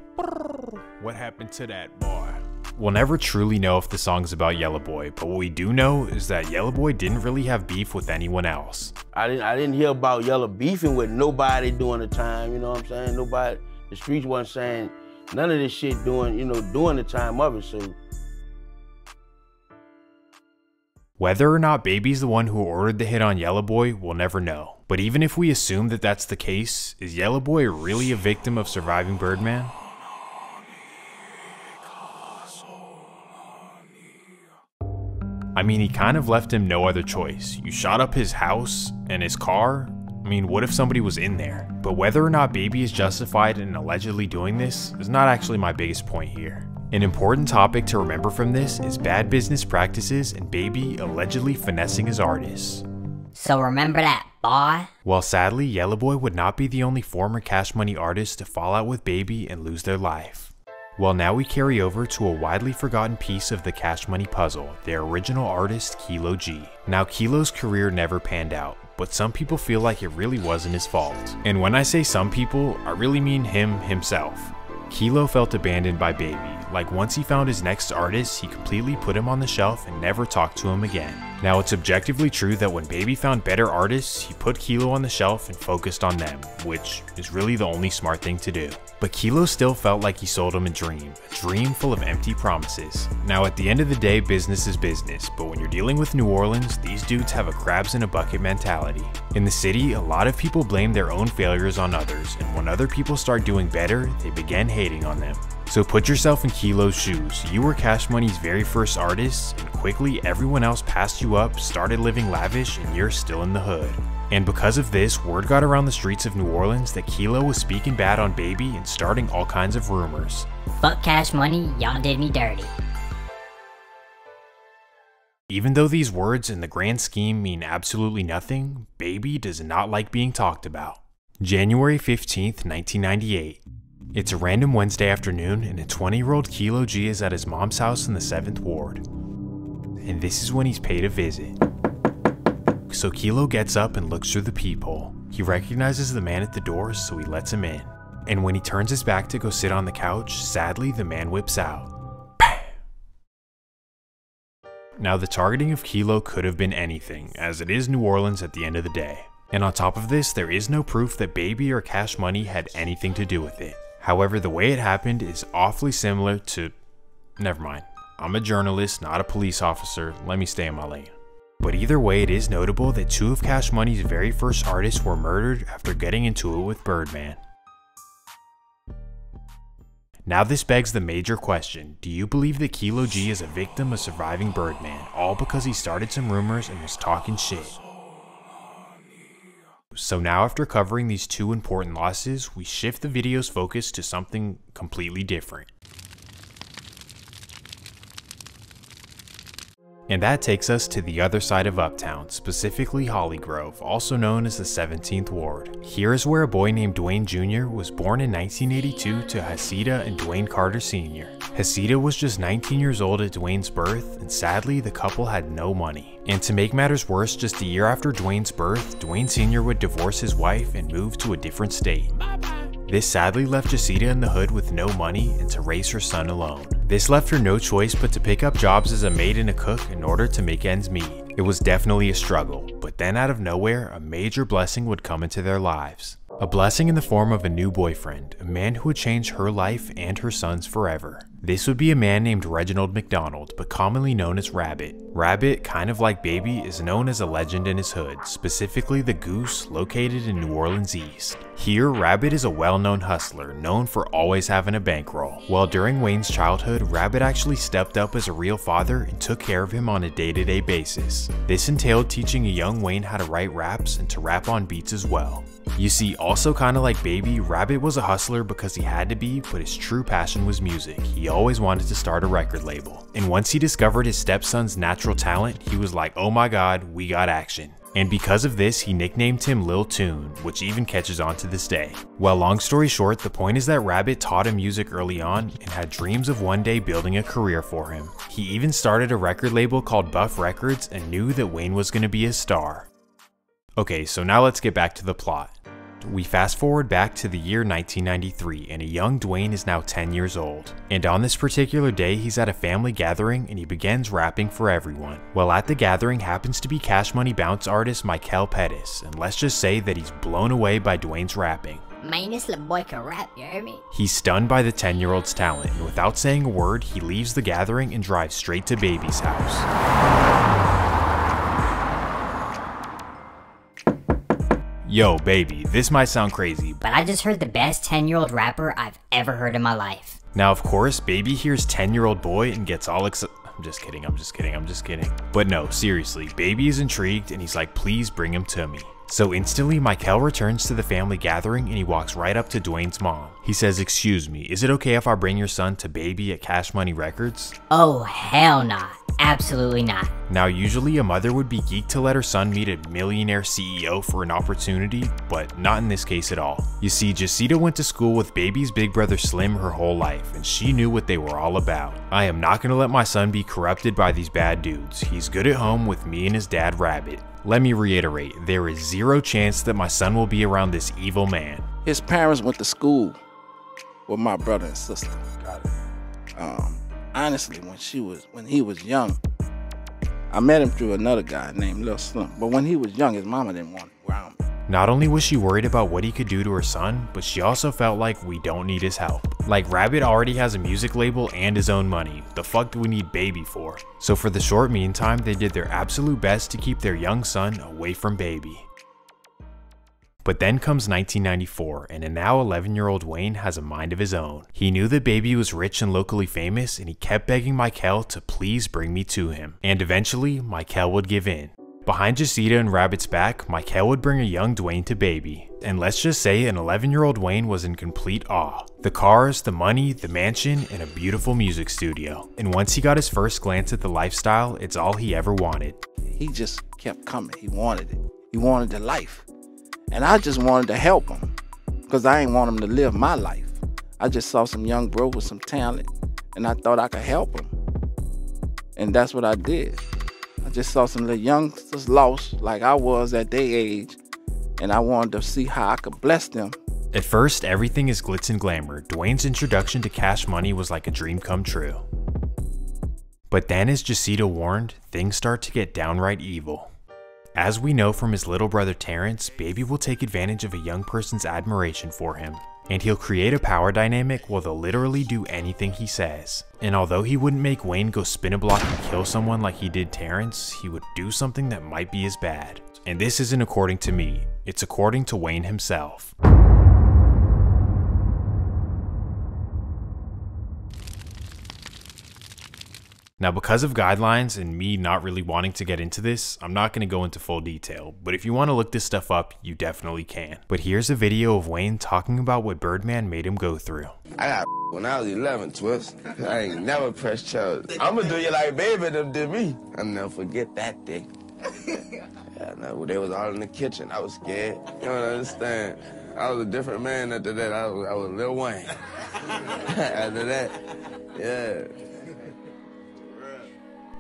What happened to that boy? We'll never truly know if the song's about Yellow Boy, but what we do know is that Yellow Boy didn't really have beef with anyone else. I didn't hear about Yellow beefing with nobody during the time, you know what I'm saying? Nobody, the streets wasn't saying none of this shit during the time of it, so. Whether or not Baby's the one who ordered the hit on Yellow Boy, we'll never know. But even if we assume that that's the case, is Yellow Boy really a victim of surviving Birdman? I mean, he kind of left him no other choice. You shot up his house and his car? I mean, what if somebody was in there? But whether or not Baby is justified in allegedly doing this is not actually my biggest point here. An important topic to remember from this is bad business practices and Baby allegedly finessing his artists. So remember that, boy? Well, sadly, Yellow Boy would not be the only former Cash Money artist to fall out with Baby and lose their life. Well, now we carry over to a widely forgotten piece of the Cash Money puzzle, their original artist, Kilo G. Now, Kilo's career never panned out, but some people feel like it really wasn't his fault. And when I say some people, I really mean him himself. Kilo felt abandoned by Baby. Like, once he found his next artist, he completely put him on the shelf and never talked to him again. Now, it's objectively true that when Baby found better artists, he put Kilo on the shelf and focused on them, which is really the only smart thing to do. But Kilo still felt like he sold him a dream full of empty promises. Now, at the end of the day, business is business, but when you're dealing with New Orleans, these dudes have a crabs in a bucket mentality. In the city, a lot of people blame their own failures on others, and when other people start doing better, they begin hating on them. So put yourself in Kilo's shoes. You were Cash Money's very first artist, and quickly everyone else passed you up, started living lavish, and you're still in the hood. And because of this, word got around the streets of New Orleans that Kilo was speaking bad on Baby and starting all kinds of rumors. Fuck Cash Money, y'all did me dirty. Even though these words in the grand scheme mean absolutely nothing, Baby does not like being talked about. January 15th, 1998. It's a random Wednesday afternoon and a 20-year-old Kilo G is at his mom's house in the 7th Ward. And this is when he's paid a visit. So Kilo gets up and looks through the peephole. He recognizes the man at the door, so he lets him in. And when he turns his back to go sit on the couch, sadly the man whips out. Bam! Now the targeting of Kilo could have been anything, as it is New Orleans at the end of the day. And on top of this, there is no proof that Baby or Cash Money had anything to do with it. However, the way it happened is awfully similar to... Never mind. I'm a journalist, not a police officer. Let me stay in my lane. But either way, it is notable that two of Cash Money's very first artists were murdered after getting into it with Birdman. Now this begs the major question, do you believe that Kilo G is a victim of surviving Birdman, all because he started some rumors and was talking shit? So now after covering these two important losses, we shift the video's focus to something completely different. And that takes us to the other side of Uptown, specifically Hollygrove, also known as the 17th Ward. Here is where a boy named Dwayne Jr. was born in 1982 to Hasida and Dwayne Carter Sr. Hasida was just 19 years old at Dwayne's birth, and sadly the couple had no money. And to make matters worse, just a year after Dwayne's birth, Dwayne Sr. would divorce his wife and move to a different state. This sadly left Jasita in the hood with no money and to raise her son alone. This left her no choice but to pick up jobs as a maid and a cook in order to make ends meet. It was definitely a struggle, but then out of nowhere, a major blessing would come into their lives. A blessing in the form of a new boyfriend, a man who would change her life and her son's forever. This would be a man named Reginald McDonald, but commonly known as Rabbit. Rabbit, kind of like Baby, is known as a legend in his hood, specifically the Goose, located in New Orleans East. Here, Rabbit is a well-known hustler, known for always having a bankroll. While during Wayne's childhood, Rabbit actually stepped up as a real father and took care of him on a day-to-day basis. This entailed teaching a young Wayne how to write raps and to rap on beats as well. You see, also kinda like Baby, Rabbit was a hustler because he had to be, but his true passion was music. He always wanted to start a record label. And once he discovered his stepson's natural talent, he was like, oh my god, we got action. And because of this, he nicknamed him Lil Tune, which even catches on to this day. Well, long story short, the point is that Rabbit taught him music early on and had dreams of one day building a career for him. He even started a record label called Buff Records and knew that Wayne was gonna be a star. Okay, so now let's get back to the plot. We fast forward back to the year 1993 and a young Dwayne is now 10 years old. And on this particular day, he's at a family gathering and he begins rapping for everyone. Well, at the gathering happens to be Cash Money Bounce artist Michael Pettis, and let's just say that he's blown away by Dwayne's rapping. Man, this little boy can rap, you hear me? He's stunned by the 10-year-old's talent, and without saying a word, he leaves the gathering and drives straight to Baby's house. Yo, Baby, this might sound crazy, But I just heard the best 10-year-old rapper I've ever heard in my life. Now, of course, Baby hears 10-year-old boy and gets all excited. I'm just kidding. But no, seriously, Baby is intrigued and he's like, please bring him to me. So instantly, Michael returns to the family gathering and he walks right up to Dwayne's mom. He says, excuse me, is it okay if I bring your son to Baby at Cash Money Records? Oh, hell nah. Absolutely not. Now, usually a mother would be geeked to let her son meet a millionaire CEO for an opportunity, but not in this case at all. You see, Jasita went to school with Baby's big brother Slim her whole life, and she knew what they were all about. I am not gonna let my son be corrupted by these bad dudes. He's good at home with me and his dad Rabbit. Let me reiterate, there is zero chance that my son will be around this evil man. His parents went to school with my brother and sister. Got it. Honestly, when he was young, I met him through another guy named Lil Slim. But when he was young, his mama didn't want him around me. Not only was she worried about what he could do to her son, but she also felt like we don't need his help. Like, Rabbit already has a music label and his own money. The fuck do we need Baby for? So for the short meantime, they did their absolute best to keep their young son away from Baby. But then comes 1994, and a now 11-year-old Wayne has a mind of his own. He knew that Baby was rich and locally famous, and he kept begging Michael to please bring me to him. And eventually, Michael would give in. Behind Jacita and Rabbit's back, Michael would bring a young Dwayne to Baby. And let's just say an 11-year-old Wayne was in complete awe. The cars, the money, the mansion, and a beautiful music studio. And once he got his first glance at the lifestyle, it's all he ever wanted. He just kept coming. He wanted it. He wanted the life. And I just wanted to help him because I ain't want him to live my life. I just saw some young bro with some talent and I thought I could help him. And that's what I did. I just saw some little youngsters lost like I was at their age, and I wanted to see how I could bless them. At first, everything is glitz and glamour. Dwayne's introduction to cash money was like a dream come true. But then, as Jacita warned, things start to get downright evil. As we know from his little brother Terrence, Baby will take advantage of a young person's admiration for him. And he'll create a power dynamic where they'll literally do anything he says. And although he wouldn't make Wayne go spin a block and kill someone like he did Terrence, he would do something that might be as bad. And this isn't according to me, it's according to Wayne himself. Now, because of guidelines and me not really wanting to get into this, I'm not going to go into full detail, but if you want to look this stuff up, you definitely can. But here's a video of Wayne talking about what Birdman made him go through. I got when I was 11, Twist. I ain't never pressed charge. I'ma do you like Baby them did me. I'll never forget that day. Yeah, no, they was all in the kitchen. I was scared. You don't understand. I was a different man after that. I was Lil Wayne. After that, yeah.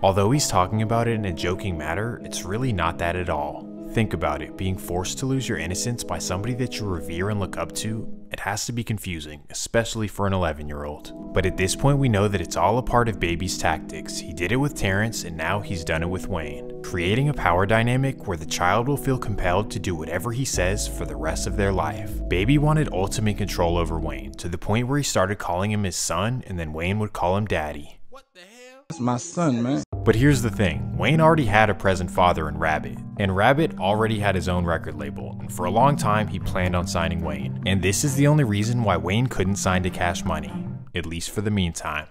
Although he's talking about it in a joking manner, it's really not that at all. Think about it, being forced to lose your innocence by somebody that you revere and look up to, it has to be confusing, especially for an 11-year-old. But at this point we know that it's all a part of Baby's tactics. He did it with Terrence and now he's done it with Wayne. Creating a power dynamic where the child will feel compelled to do whatever he says for the rest of their life. Baby wanted ultimate control over Wayne, to the point where he started calling him his son and then Wayne would call him daddy. What the hell? That's my son, man. But here's the thing, Wayne already had a present father in Rabbit, and Rabbit already had his own record label, and for a long time he planned on signing Wayne. And this is the only reason why Wayne couldn't sign to Cash Money, at least for the meantime.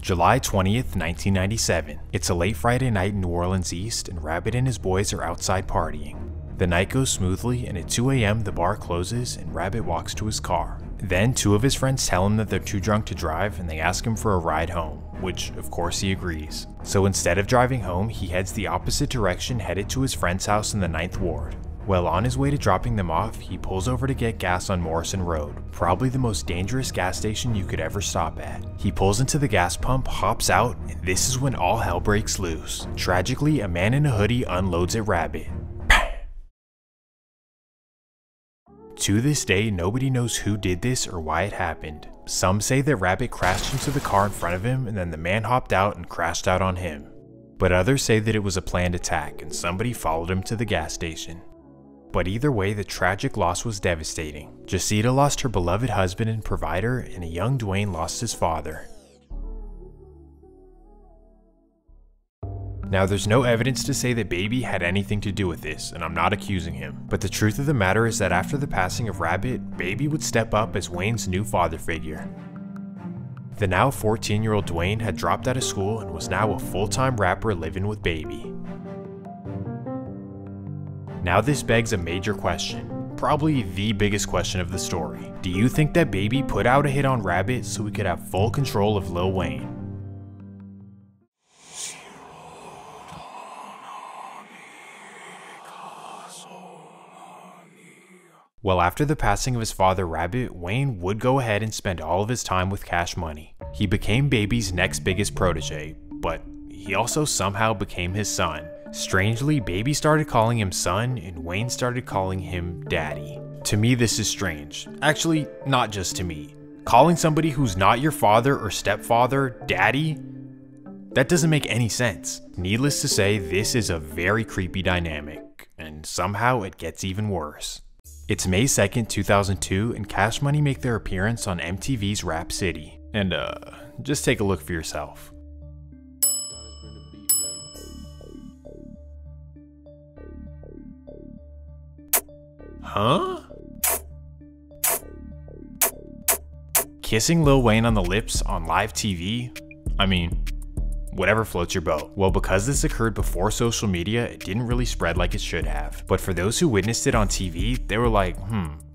July 20th, 1997. It's a late Friday night in New Orleans East, and Rabbit and his boys are outside partying. The night goes smoothly, and at 2 a.m. the bar closes and Rabbit walks to his car. Then two of his friends tell him that they're too drunk to drive and they ask him for a ride home, which of course he agrees. So instead of driving home, he heads the opposite direction, headed to his friend's house in the 9th Ward. Well, on his way to dropping them off, he pulls over to get gas on Morrison Road, probably the most dangerous gas station you could ever stop at. He pulls into the gas pump, hops out, and this is when all hell breaks loose. Tragically, a man in a hoodie unloads at Rabbit. To this day, nobody knows who did this or why it happened. Some say that Rabbit crashed into the car in front of him and then the man hopped out and crashed out on him. But others say that it was a planned attack and somebody followed him to the gas station. But either way, the tragic loss was devastating. Jacita lost her beloved husband and provider, and a young Dwayne lost his father. Now, there's no evidence to say that Baby had anything to do with this, and I'm not accusing him. But the truth of the matter is that after the passing of Rabbit, Baby would step up as Wayne's new father figure. The now 14-year-old Dwayne had dropped out of school and was now a full-time rapper living with Baby. Now this begs a major question, probably the biggest question of the story. Do you think that Baby put out a hit on Rabbit so he could have full control of Lil Wayne? Well, after the passing of his father Rabbit, Wayne would go ahead and spend all of his time with Cash Money. He became Baby's next biggest protege, but he also somehow became his son. Strangely, Baby started calling him son and Wayne started calling him daddy. To me, this is strange. Actually, not just to me. Calling somebody who's not your father or stepfather daddy? That doesn't make any sense. Needless to say, this is a very creepy dynamic, and somehow it gets even worse. It's May 2nd, 2002, and Cash Money make their appearance on MTV's Rap City. And just take a look for yourself. Huh? Kissing Lil Wayne on the lips on live TV? I mean, whatever floats your boat. Well, because this occurred before social media, it didn't really spread like it should have. But for those who witnessed it on TV, they were like,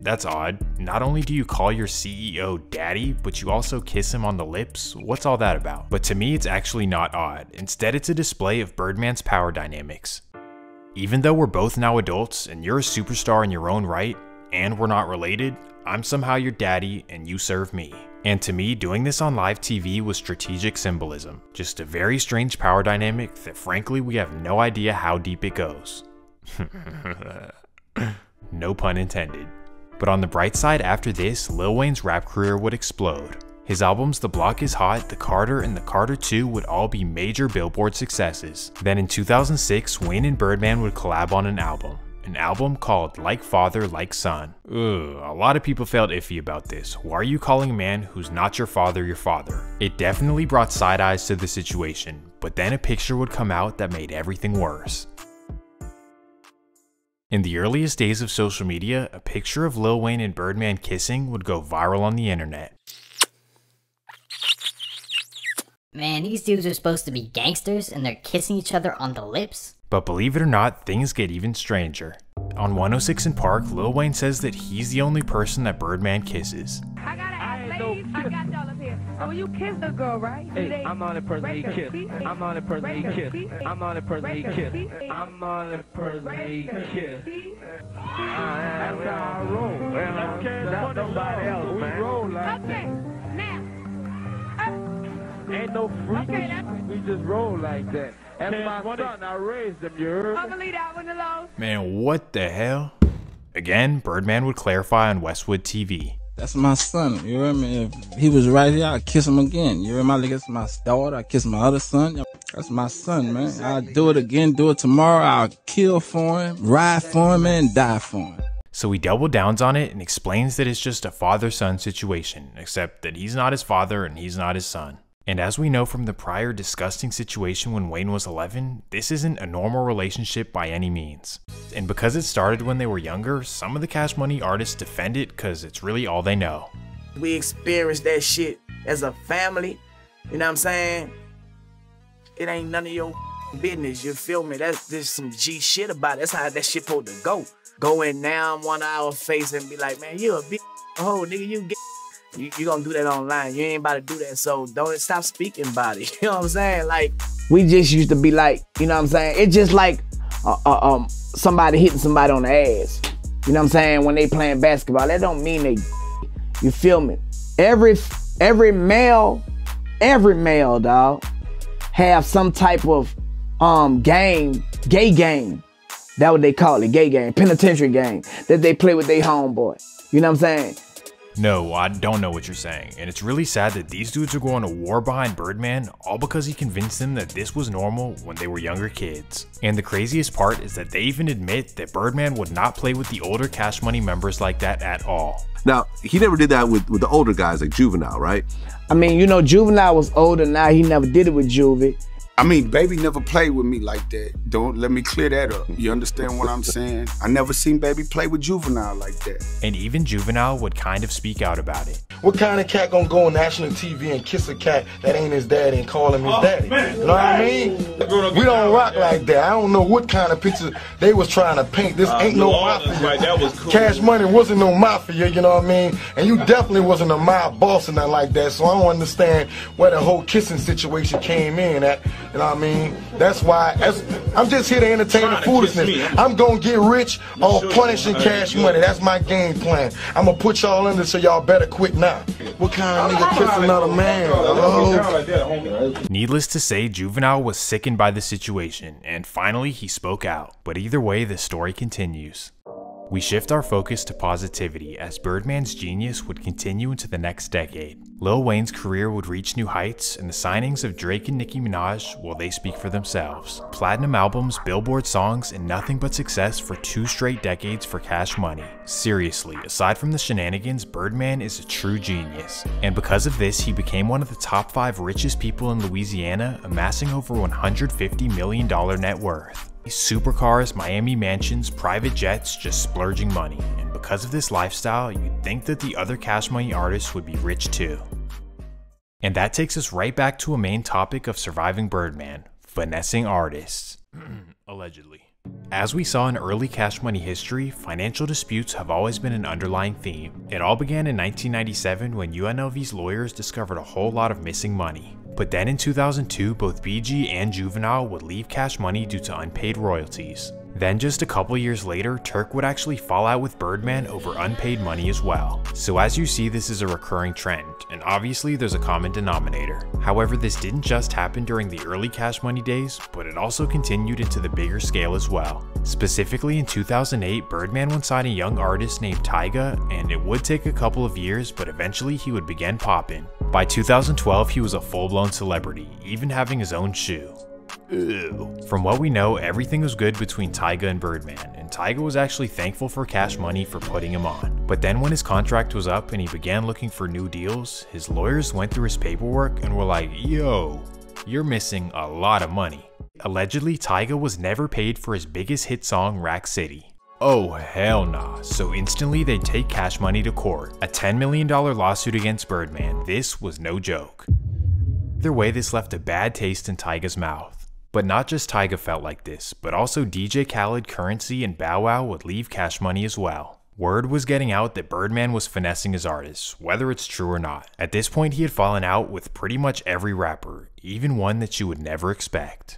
that's odd. Not only do you call your CEO daddy, but you also kiss him on the lips? What's all that about? But to me, it's actually not odd. Instead, it's a display of Birdman's power dynamics. Even though we're both now adults and you're a superstar in your own right, and we're not related, I'm somehow your daddy and you serve me. And to me, doing this on live TV was strategic symbolism. Just a very strange power dynamic that frankly we have no idea how deep it goes. No pun intended. But on the bright side, after this, Lil Wayne's rap career would explode. His albums The Block Is Hot, The Carter, and The Carter 2 would all be major Billboard successes. Then in 2006, Wayne and Birdman would collab on an album called Like Father, Like Son. A lot of people felt iffy about this. Why are you calling a man who's not your father? It definitely brought side eyes to the situation, but then a picture would come out that made everything worse. In the earliest days of social media, a picture of Lil Wayne and Birdman kissing would go viral on the internet. Man, these dudes are supposed to be gangsters and they're kissing each other on the lips? But believe it or not, things get even stranger. On 106 in Park, Lil Wayne says that he's the only person that Birdman kisses. I gotta ask, ladies, I got y'all up here. So when you kiss a girl, right? Hey, I'm not a person he kissed. I'm not a person he kissed. I'm not a person he kissed. I'm not a person he kissed. That's how I roll. That's nobody else, man. We roll like that. Now. Ain't no freak. We just roll like that. That's my son. I raised him, you heard? I'm gonna leave that one alone. Man, what the hell? Again, Birdman would clarify on Westwood TV. That's my son, you hear me? If he was right here, I'd kiss him again. You hear me? I kiss my daughter, I kiss my other son. That's my son, man. I'll do it again, do it tomorrow. I'll kill for him, ride for him, and die for him. So he double downs on it and explains that it's just a father-son situation, except that he's not his father and he's not his son. And as we know from the prior disgusting situation when Wayne was 11, this isn't a normal relationship by any means. And because it started when they were younger, some of the Cash Money artists defend it because it's really all they know. We experienced that shit as a family, you know what I'm saying? It ain't none of your business, you feel me? That's just some G shit about it. That's how that shit supposed to go. Go in now, 1 hour face and be like, man, you a big hoe, nigga, you get. You gonna do that online. You ain't about to do that, so don't stop speaking about it. You know what I'm saying? Like, we just used to be like, you know what I'm saying? It's just like somebody hitting somebody on the ass. You know what I'm saying? When they playing basketball, that don't mean they, you feel me? Every male, dog, have some type of game, gay game. That's what they call it, gay game, penitentiary game, that they play with their homeboy. You know what I'm saying? No, I don't know what you're saying, and it's really sad that these dudes are going to war behind Birdman all because he convinced them that this was normal when they were younger kids. And the craziest part is that they even admit that Birdman would not play with the older Cash Money members like that at all. Now, he never did that with the older guys like Juvenile, right? I mean, you know, Juvenile was older now. He never did it with Juvie. I mean, Baby never played with me like that. Don't let me clear that up. You understand what I'm saying? I never seen Baby play with Juvenile like that. And even Juvenile would kind of speak out about it. What kind of cat gonna go on national TV and kiss a cat that ain't his daddy and call him his daddy? Man. You know what I mean? We don't rock like that. I don't know what kind of picture they was trying to paint. This ain't no mafia. Right, that was cool. Cash Money wasn't no mafia, you know what I mean? And you definitely wasn't a mob boss or nothing like that. So I don't understand where the whole kissing situation came in at. You know what I mean? That's why I'm just here to entertain the foolishness. I'm gonna get rich on punishing Cash Money. That's my game plan. I'm gonna put y'all under so y'all better quit now. What kind of nigga kiss another man? Needless to say, Juvenile was sickened by the situation, and finally he spoke out. But either way, the story continues. We shift our focus to positivity as Birdman's genius would continue into the next decade. Lil Wayne's career would reach new heights, and the signings of Drake and Nicki Minaj, well, they speak for themselves. Platinum albums, Billboard songs, and nothing but success for 2 straight decades for Cash Money. Seriously, aside from the shenanigans, Birdman is a true genius. And because of this, he became one of the top 5 richest people in Louisiana, amassing over $150 million net worth. Supercars, Miami mansions, private jets, just splurging money. And because of this lifestyle, you'd think that the other Cash Money artists would be rich too. And that takes us right back to a main topic of surviving Birdman, finessing artists. Allegedly. As we saw in early Cash Money history, financial disputes have always been an underlying theme. It all began in 1997 when UNLV's lawyers discovered a whole lot of missing money. But then in 2002, both BG and Juvenile would leave Cash Money due to unpaid royalties. Then just a couple years later, Turk would actually fall out with Birdman over unpaid money as well. So as you see, this is a recurring trend, and obviously there's a common denominator. However, this didn't just happen during the early Cash Money days, but it also continued into the bigger scale as well. Specifically in 2008, Birdman would sign a young artist named Tyga, and it would take a couple of years, but eventually he would begin popping. By 2012, he was a full-blown celebrity, even having his own shoe. Ew. From what we know, everything was good between Tyga and Birdman, and Tyga was actually thankful for Cash Money for putting him on. But then when his contract was up and he began looking for new deals, his lawyers went through his paperwork and were like, yo, you're missing a lot of money. Allegedly, Tyga was never paid for his biggest hit song, Rack City. Oh hell nah, so instantly they'd take Cash Money to court. A $10 million lawsuit against Birdman. This was no joke. Either way, this left a bad taste in Tyga's mouth. But not just Tyga felt like this, but also DJ Khaled, Currency, and Bow Wow would leave Cash Money as well. Word was getting out that Birdman was finessing his artists, whether it's true or not. At this point, he had fallen out with pretty much every rapper, even one that you would never expect.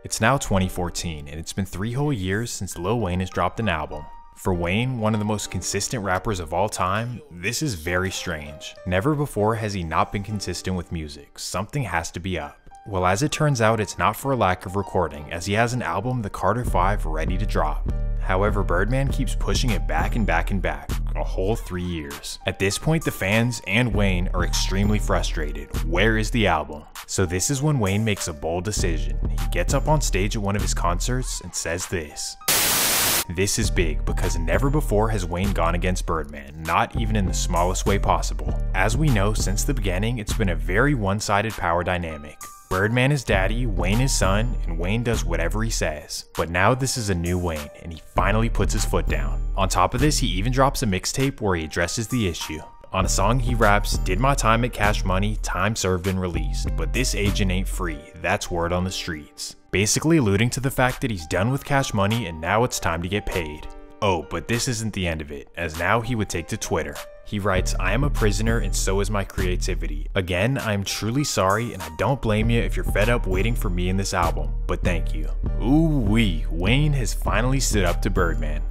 It's now 2014, and it's been 3 whole years since Lil Wayne has dropped an album. For Wayne, one of the most consistent rappers of all time, this is very strange. Never before has he not been consistent with music. Something has to be up. Well, as it turns out, it's not for a lack of recording, as he has an album, The Carter 5, ready to drop. However, Birdman keeps pushing it back and back and back, a whole 3 years. At this point, the fans and Wayne are extremely frustrated. Where is the album? So this is when Wayne makes a bold decision. He gets up on stage at one of his concerts and says this. This is big because never before has Wayne gone against Birdman, not even in the smallest way possible. As we know, since the beginning, it's been a very one-sided power dynamic. Birdman is daddy, Wayne is son, and Wayne does whatever he says. But now this is a new Wayne, and he finally puts his foot down. On top of this, he even drops a mixtape where he addresses the issue. On a song he raps, "Did my time at Cash Money, time served and released, but this agent ain't free, that's word on the streets." Basically alluding to the fact that he's done with Cash Money and now it's time to get paid. Oh, but this isn't the end of it, as now he would take to Twitter. He writes, "I am a prisoner and so is my creativity. Again, I am truly sorry and I don't blame you if you're fed up waiting for me in this album, but thank you." Ooh-wee, Wayne has finally stood up to Birdman.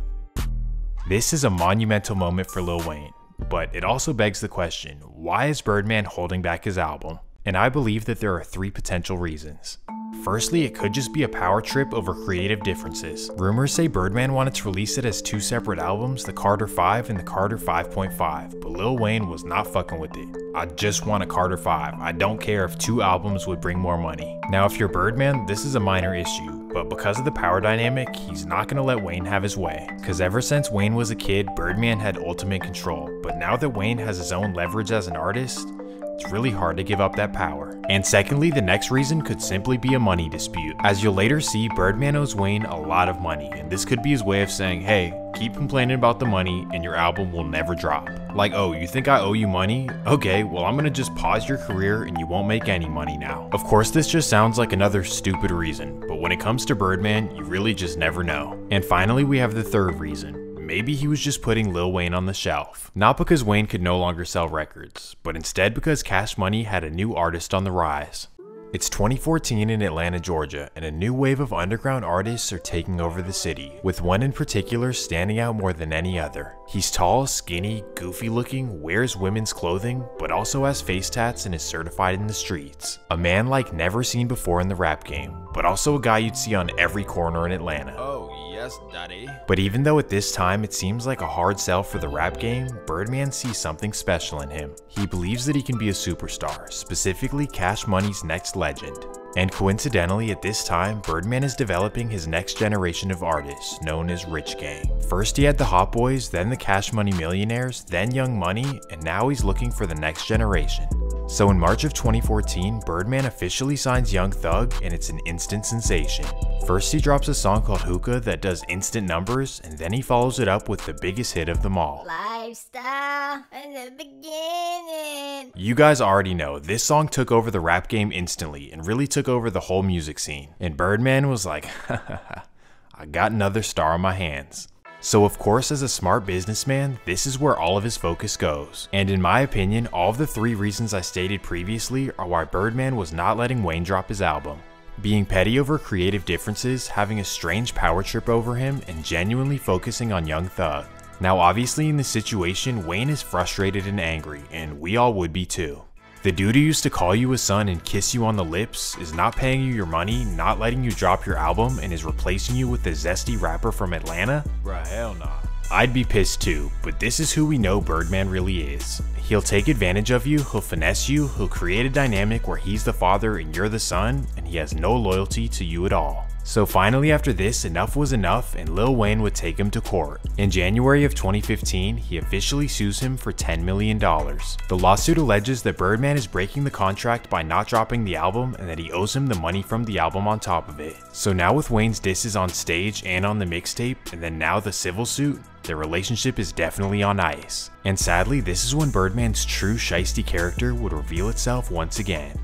This is a monumental moment for Lil Wayne, but it also begs the question, why is Birdman holding back his album? And I believe that there are 3 potential reasons. Firstly, it could just be a power trip over creative differences. Rumors say Birdman wanted to release it as 2 separate albums, the Carter 5 and the Carter 5.5, but Lil Wayne was not fucking with it. "I just want a Carter 5. I don't care if 2 albums would bring more money." Now, if you're Birdman, this is a minor issue, but because of the power dynamic, he's not gonna let Wayne have his way. Cause ever since Wayne was a kid, Birdman had ultimate control, but now that Wayne has his own leverage as an artist, it's really hard to give up that power. And secondly, the next reason could simply be a money dispute. As you'll later see, Birdman owes Wayne a lot of money, and this could be his way of saying, hey, keep complaining about the money and your album will never drop. Like, oh, you think I owe you money? Okay, well I'm gonna just pause your career and you won't make any money now. Of course, this just sounds like another stupid reason, but when it comes to Birdman, you really just never know. And finally, we have the third reason. Maybe he was just putting Lil Wayne on the shelf. Not because Wayne could no longer sell records, but instead because Cash Money had a new artist on the rise. It's 2014 in Atlanta, Georgia, and a new wave of underground artists are taking over the city, with one in particular standing out more than any other. He's tall, skinny, goofy looking, wears women's clothing, but also has face tats and is certified in the streets. A man like never seen before in the rap game, but also a guy you'd see on every corner in Atlanta. Oh, yes, daddy. But even though at this time it seems like a hard sell for the rap game, Birdman sees something special in him. He believes that he can be a superstar, specifically Cash Money's next legend. And coincidentally, at this time, Birdman is developing his next generation of artists, known as Rich Gang. First he had the Hot Boys, then the Cash Money Millionaires, then Young Money, and now he's looking for the next generation. So in March of 2014, Birdman officially signs Young Thug, and it's an instant sensation. First he drops a song called Hookah that does instant numbers, and then he follows it up with the biggest hit of them all. Lifestyle in the beginning. You guys already know, this song took over the rap game instantly and really took over the whole music scene. And Birdman was like, I got another star on my hands. So of course, as a smart businessman, this is where all of his focus goes. And in my opinion, all of the 3 reasons I stated previously are why Birdman was not letting Wayne drop his album. Being petty over creative differences, having a strange power trip over him, and genuinely focusing on Young Thug. Now obviously in this situation, Wayne is frustrated and angry, and we all would be too. The dude who used to call you a son and kiss you on the lips is not paying you your money, not letting you drop your album, and is replacing you with a zesty rapper from Atlanta? Bruh, hell nah. I'd be pissed too, but this is who we know Birdman really is. He'll take advantage of you, he'll finesse you, he'll create a dynamic where he's the father and you're the son, and he has no loyalty to you at all. So finally after this, enough was enough and Lil Wayne would take him to court. In January of 2015, he officially sues him for $10 million. The lawsuit alleges that Birdman is breaking the contract by not dropping the album and that he owes him the money from the album on top of it. So now with Wayne's disses on stage and on the mixtape, and then now the civil suit, their relationship is definitely on ice. And sadly, this is when Birdman's true shiesty character would reveal itself once again.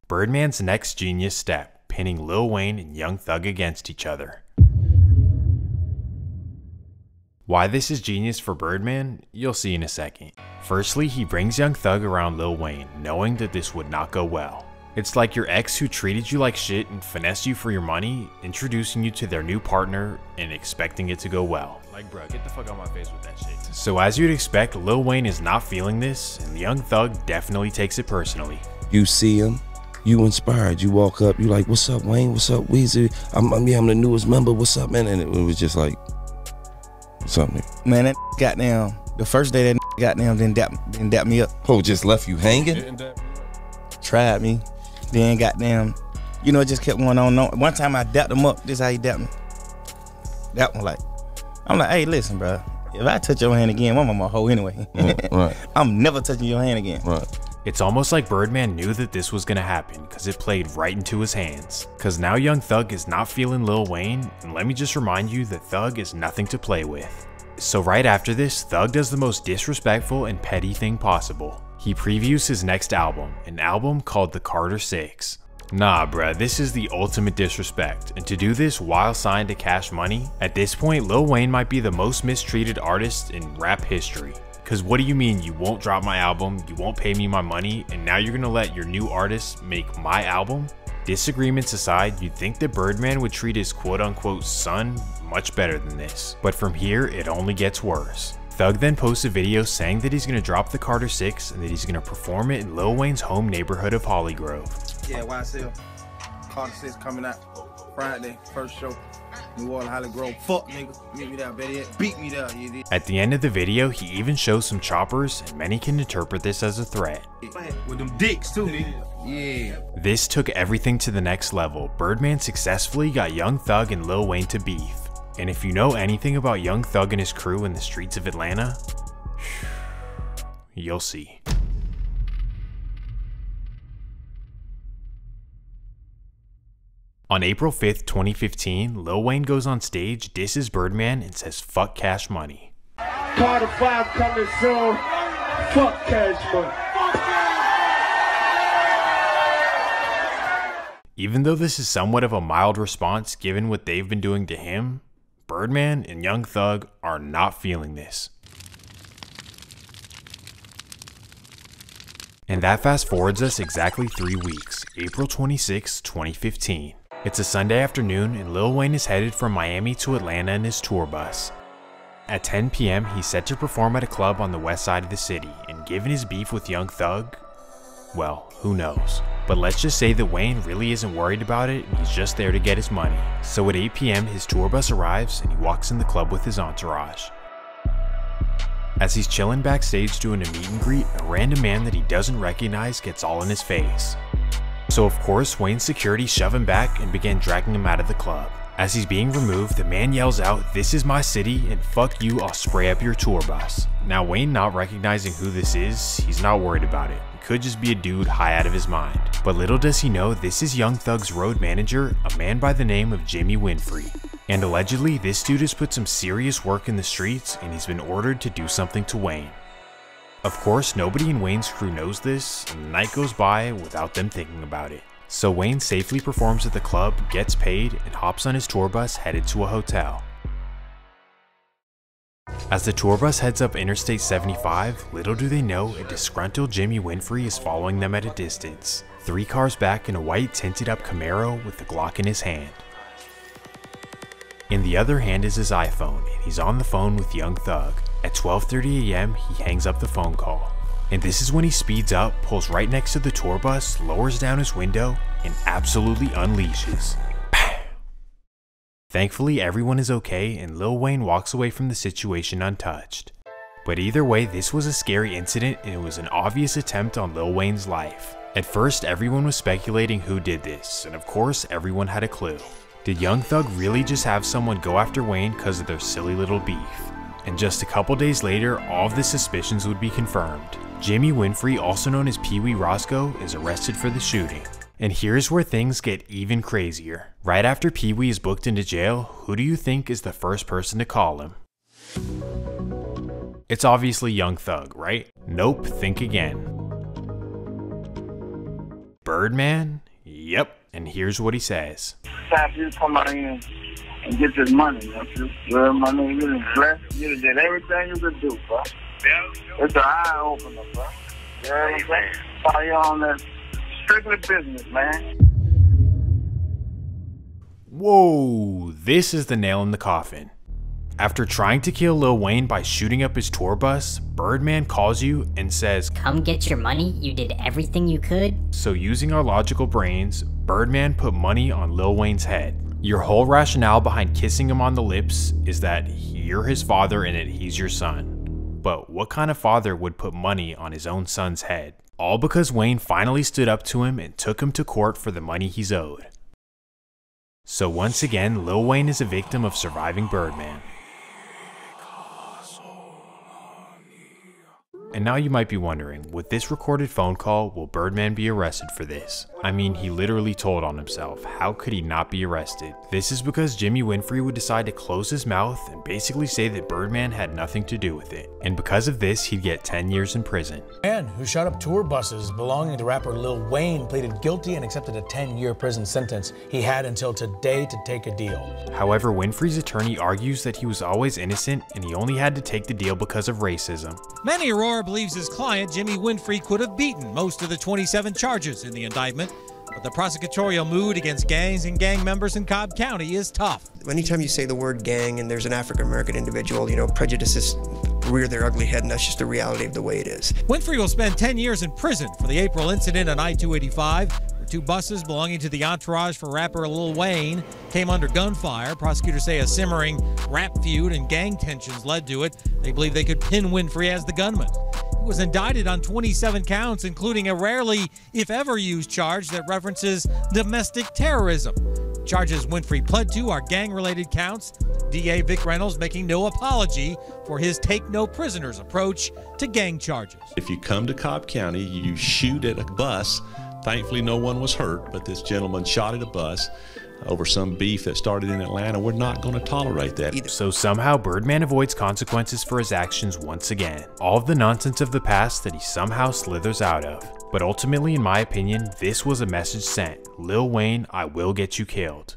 Birdman's next genius step. Pinning Lil Wayne and Young Thug against each other. Why this is genius for Birdman, you'll see in a second. Firstly, he brings Young Thug around Lil Wayne, knowing that this would not go well. It's like your ex who treated you like shit and finessed you for your money, introducing you to their new partner and expecting it to go well. Like bruh, get the fuck out of my face with that shit. So as you'd expect, Lil Wayne is not feeling this, and Young Thug definitely takes it personally. You see him, you inspired, you walk up, you like, what's up, Wayne? What's up, Weezy? I'm the newest member, what's up, man? And it was just like, what's up, nigga? Man, that goddamn, the first day that goddamn didn't dap me up. Oh, just left you hanging? Tried me, then goddamn, you know, it just kept going on. One time I dapped him up, this is how he dapped me. That one like, I'm like, hey, listen, bro, if I touch your hand again, I'm a hoe anyway. Right. I'm never touching your hand again. Right. It's almost like Birdman knew that this was gonna happen because it played right into his hands. Cause now Young Thug is not feeling Lil Wayne, and let me just remind you that Thug is nothing to play with. So right after this, Thug does the most disrespectful and petty thing possible. He previews his next album, an album called The Carter 6. Nah bruh, this is the ultimate disrespect, and to do this while signed to Cash Money, at this point Lil Wayne might be the most mistreated artist in rap history. Cause what do you mean you won't drop my album, you won't pay me my money, and now you're gonna let your new artist make my album? Disagreements aside, you'd think that Birdman would treat his quote-unquote son much better than this. But from here, it only gets worse. Thug then posts a video saying that he's gonna drop the Carter 6 and that he's gonna perform it in Lil Wayne's home neighborhood of Hollygrove. Yeah, YSL. Carter 6 coming out Friday, first show. New Orleans, Hollygrove. Fuck, nigga. Meet me there, better yet. Beat me there, you did. At the end of the video, he even shows some choppers, and many can interpret this as a threat. With them dicks, too, nigga. Yeah. This took everything to the next level. Birdman successfully got Young Thug and Lil Wayne to beef. And if you know anything about Young Thug and his crew in the streets of Atlanta, you'll see. On April 5th, 2015, Lil Wayne goes on stage, disses Birdman, and says fuck Cash Money. Carter 5 coming soon. Fuck Cash Money. Even though this is somewhat of a mild response given what they've been doing to him, Birdman and Young Thug are not feeling this. And that fast forwards us exactly 3 weeks, April 26, 2015. It's a Sunday afternoon and Lil Wayne is headed from Miami to Atlanta in his tour bus. At 10 p.m. he's set to perform at a club on the west side of the city, and given his beef with Young Thug, well, who knows. But let's just say that Wayne really isn't worried about it and he's just there to get his money. So at 8 p.m. his tour bus arrives and he walks in the club with his entourage. As he's chilling backstage doing a meet and greet, a random man that he doesn't recognize gets all in his face. So of course, Wayne's security shove him back and began dragging him out of the club. As he's being removed, the man yells out, "This is my city, and fuck you, I'll spray up your tour bus." Now Wayne, not recognizing who this is, he's not worried about it. It could just be a dude high out of his mind. But little does he know, this is Young Thug's road manager, a man by the name of Jimmy Winfrey. And allegedly, this dude has put some serious work in the streets, and he's been ordered to do something to Wayne. Of course, nobody in Wayne's crew knows this, and the night goes by without them thinking about it. So Wayne safely performs at the club, gets paid, and hops on his tour bus headed to a hotel. As the tour bus heads up Interstate 75, little do they know, a disgruntled Jimmy Winfrey is following them at a distance. 3 cars back in a white tinted up Camaro with the Glock in his hand. In the other hand is his iPhone, and he's on the phone with Young Thug. At 12:30 a.m, he hangs up the phone call. And this is when he speeds up, pulls right next to the tour bus, lowers down his window, and absolutely unleashes. Thankfully, everyone is okay, and Lil Wayne walks away from the situation untouched. But either way, this was a scary incident, and it was an obvious attempt on Lil Wayne's life. At first, everyone was speculating who did this, and of course, everyone had a clue. Did Young Thug really just have someone go after Wayne because of their silly little beef? And just a couple days later, all of the suspicions would be confirmed. Jimmy Winfrey, also known as Pee Wee Roscoe, is arrested for the shooting. And here's where things get even crazier. Right after Pee Wee is booked into jail, who do you think is the first person to call him? It's obviously Young Thug, right? Nope, think again. Birdman? Yep, and here's what he says. Time for you to come out here and get this money, don't you? Well, my nigga, you done blessed. You done did everything you could do, bro. It's an eye opener, bro. You know what I'm saying? While you're on that strictly business, man. Whoa, this is the nail in the coffin. After trying to kill Lil Wayne by shooting up his tour bus, Birdman calls you and says, "Come get your money, you did everything you could." So using our logical brains, Birdman put money on Lil Wayne's head. Your whole rationale behind kissing him on the lips is that you're his father and that he's your son. But what kind of father would put money on his own son's head? All because Wayne finally stood up to him and took him to court for the money he's owed. So once again, Lil Wayne is a victim of surviving Birdman. And now you might be wondering, with this recorded phone call, will Birdman be arrested for this? I mean, he literally told on himself. How could he not be arrested? This is because Jimmy Winfrey would decide to close his mouth and basically say that Birdman had nothing to do with it. And because of this, he'd get 10 years in prison. Man who shot up tour buses belonging to rapper Lil Wayne pleaded guilty and accepted a 10-year prison sentence. He had until today to take a deal. However, Winfrey's attorney argues that he was always innocent and he only had to take the deal because of racism. Manny Aurora believes his client, Jimmy Winfrey, could have beaten most of the 27 charges in the indictment, but the prosecutorial mood against gangs and gang members in Cobb County is tough. Anytime you say the word gang and there's an African-American individual, you know, prejudices rear their ugly head, and that's just the reality of the way it is. Winfrey will spend 10 years in prison for the April incident on I-285, where 2 buses belonging to the entourage for rapper Lil Wayne came under gunfire. Prosecutors say a simmering rap feud and gang tensions led to it. They believe they could pin Winfrey as the gunman. He was indicted on 27 counts, including a rarely, if ever, used charge that references domestic terrorism. Charges Winfrey pled to are gang-related counts. DA Vic Reynolds making no apology for his take-no-prisoners approach to gang charges. If you come to Cobb County, you shoot at a bus. Thankfully, no one was hurt, but this gentleman shot at a bus over some beef that started in Atlanta. We're not going to tolerate that either. So somehow Birdman avoids consequences for his actions once again. All of the nonsense of the past that he somehow slithers out of. But ultimately, in my opinion, this was a message sent. Lil Wayne, I will get you killed.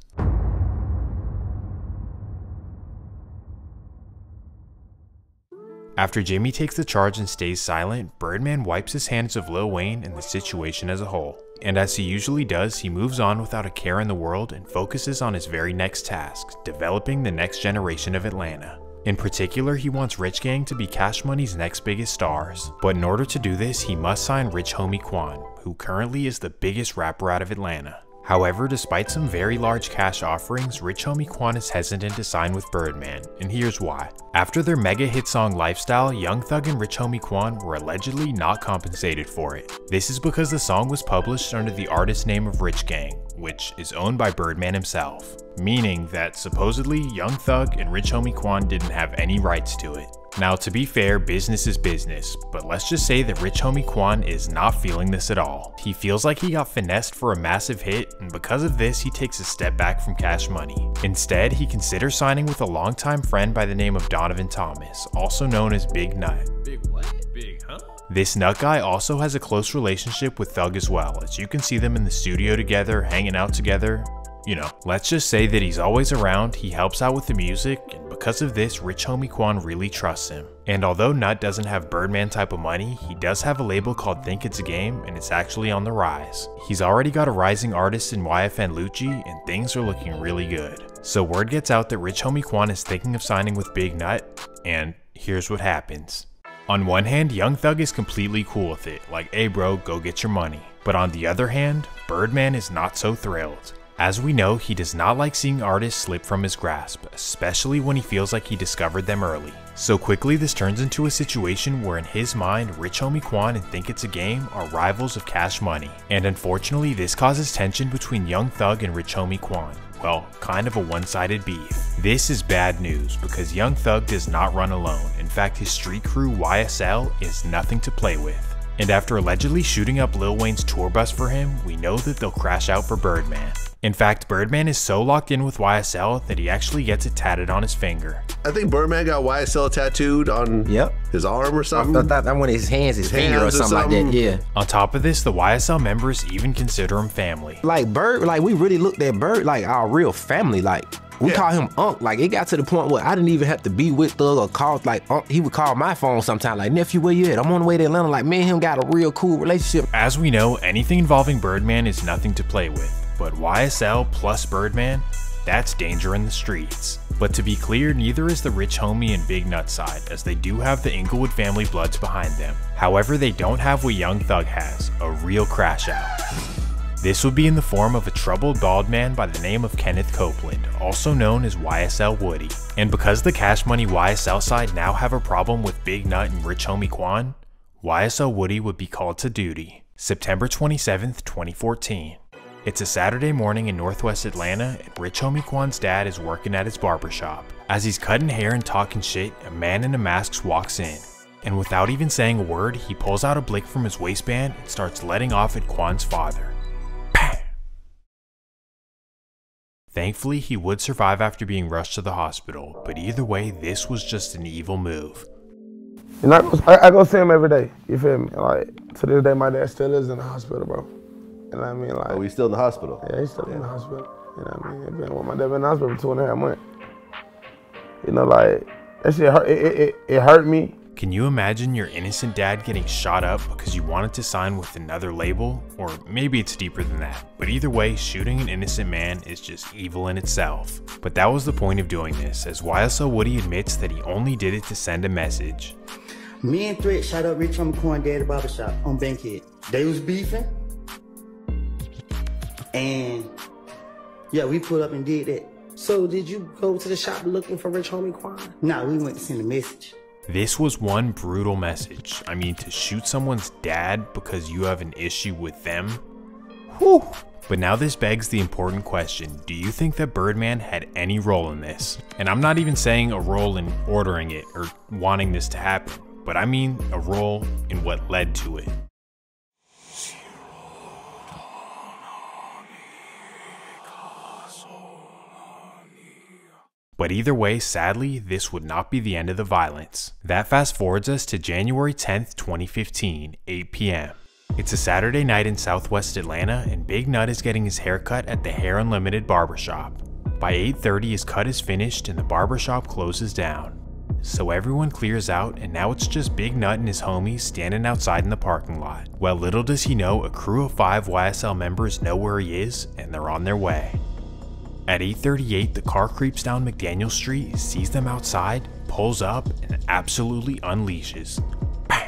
After Jimmy takes the charge and stays silent, Birdman wipes his hands of Lil Wayne and the situation as a whole. And as he usually does, he moves on without a care in the world and focuses on his very next task, developing the next generation of Atlanta. In particular, he wants Rich Gang to be Cash Money's next biggest stars. But in order to do this, he must sign Rich Homie Quan, who currently is the biggest rapper out of Atlanta. However, despite some very large cash offerings, Rich Homie Quan is hesitant to sign with Birdman, and here's why. After their mega hit song Lifestyle, Young Thug and Rich Homie Quan were allegedly not compensated for it. This is because the song was published under the artist name of Rich Gang, which is owned by Birdman himself, meaning that supposedly Young Thug and Rich Homie Quan didn't have any rights to it. Now, to be fair, business is business, but let's just say that Rich Homie Quan is not feeling this at all. He feels like he got finessed for a massive hit, and because of this, he takes a step back from Cash Money. Instead, he considers signing with a longtime friend by the name of Donovan Thomas, also known as Big Nut. Big what? Big, huh? This Nut guy also has a close relationship with Thug as well, as you can see them in the studio together, hanging out together. You know, let's just say that he's always around, he helps out with the music, and because of this, Rich Homie Quan really trusts him. And although Nut doesn't have Birdman type of money, he does have a label called Think It's a Game, and it's actually on the rise. He's already got a rising artist in YFN Lucci, and things are looking really good. So word gets out that Rich Homie Quan is thinking of signing with Big Nut, and here's what happens. On one hand, Young Thug is completely cool with it, like, hey bro, go get your money. But on the other hand, Birdman is not so thrilled. As we know, he does not like seeing artists slip from his grasp, especially when he feels like he discovered them early. So quickly this turns into a situation where in his mind, Rich Homie Quan and Think It's a Game are rivals of Cash Money. And unfortunately, this causes tension between Young Thug and Rich Homie Quan. Well, kind of a one-sided beef. This is bad news because Young Thug does not run alone. In fact, his street crew YSL is nothing to play with. And after allegedly shooting up Lil Wayne's tour bus for him, we know that they'll crash out for Birdman. In fact, Birdman is so locked in with YSL that he actually gets it tatted on his finger. I think Birdman got YSL tattooed on his arm or something. I thought that one of his hands, his finger or something like that, yeah. On top of this, the YSL members even consider him family. Like Bird, like we really looked at Bird like our real family, like. We call him Unc. Like, it got to the point where I didn't even have to be with Thug or call, like, Unc. He would call my phone sometime, like, nephew, where you at? I'm on the way to Atlanta. Like, me and him got a real cool relationship. As we know, anything involving Birdman is nothing to play with. But YSL plus Birdman, that's danger in the streets. But to be clear, neither is the Rich Homie and Big Nut side, as they do have the Inglewood family bloods behind them. However, they don't have what Young Thug has, a real crash out. This would be in the form of a troubled bald man by the name of Kenneth Copeland, also known as YSL Woody. And because the Cash Money YSL side now have a problem with Big Nut and Rich Homie Quan, YSL Woody would be called to duty. September 27th, 2014. It's a Saturday morning in Northwest Atlanta, and Rich Homie Quan's dad is working at his barbershop. As he's cutting hair and talking shit, a man in a mask walks in. And without even saying a word, he pulls out a blick from his waistband and starts letting off at Quan's father. Thankfully, he would survive after being rushed to the hospital, but either way, this was just an evil move. You know, I go see him every day, you feel me? Like, to this day, my dad still is in the hospital, bro. You know what I mean? Like, oh, he's still in the hospital? Yeah, he's still in the hospital. You know what I mean? I've been with my dad in the hospital for 2.5 months. You know, like, that shit hurt, it hurt me. Can you imagine your innocent dad getting shot up because you wanted to sign with another label? Or maybe it's deeper than that. But either way, shooting an innocent man is just evil in itself. But that was the point of doing this, as YSL Woody admits that he only did it to send a message. Me and Threat shot up Rich Homie Quan dad at the barbershop on Bankhead. They was beefing. And yeah, we put up and did that. So did you go to the shop looking for Rich Homie Quan? Nah, we went to send a message. This was one brutal message. I mean, to shoot someone's dad because you have an issue with them? Whew. But now this begs the important question. Do you think that Birdman had any role in this? And I'm not even saying a role in ordering it or wanting this to happen, but I mean a role in what led to it. But either way, sadly, this would not be the end of the violence. That fast forwards us to January 10th, 2015, 8 p.m. It's a Saturday night in Southwest Atlanta, and Big Nut is getting his haircut at the Hair Unlimited barbershop. By 8:30, his cut is finished and the barbershop closes down. So everyone clears out, and now it's just Big Nut and his homies standing outside in the parking lot. Well, little does he know, a crew of 5 YSL members know where he is, and they're on their way. At 8:38, the car creeps down McDaniel Street, sees them outside, pulls up, and absolutely unleashes. Bam!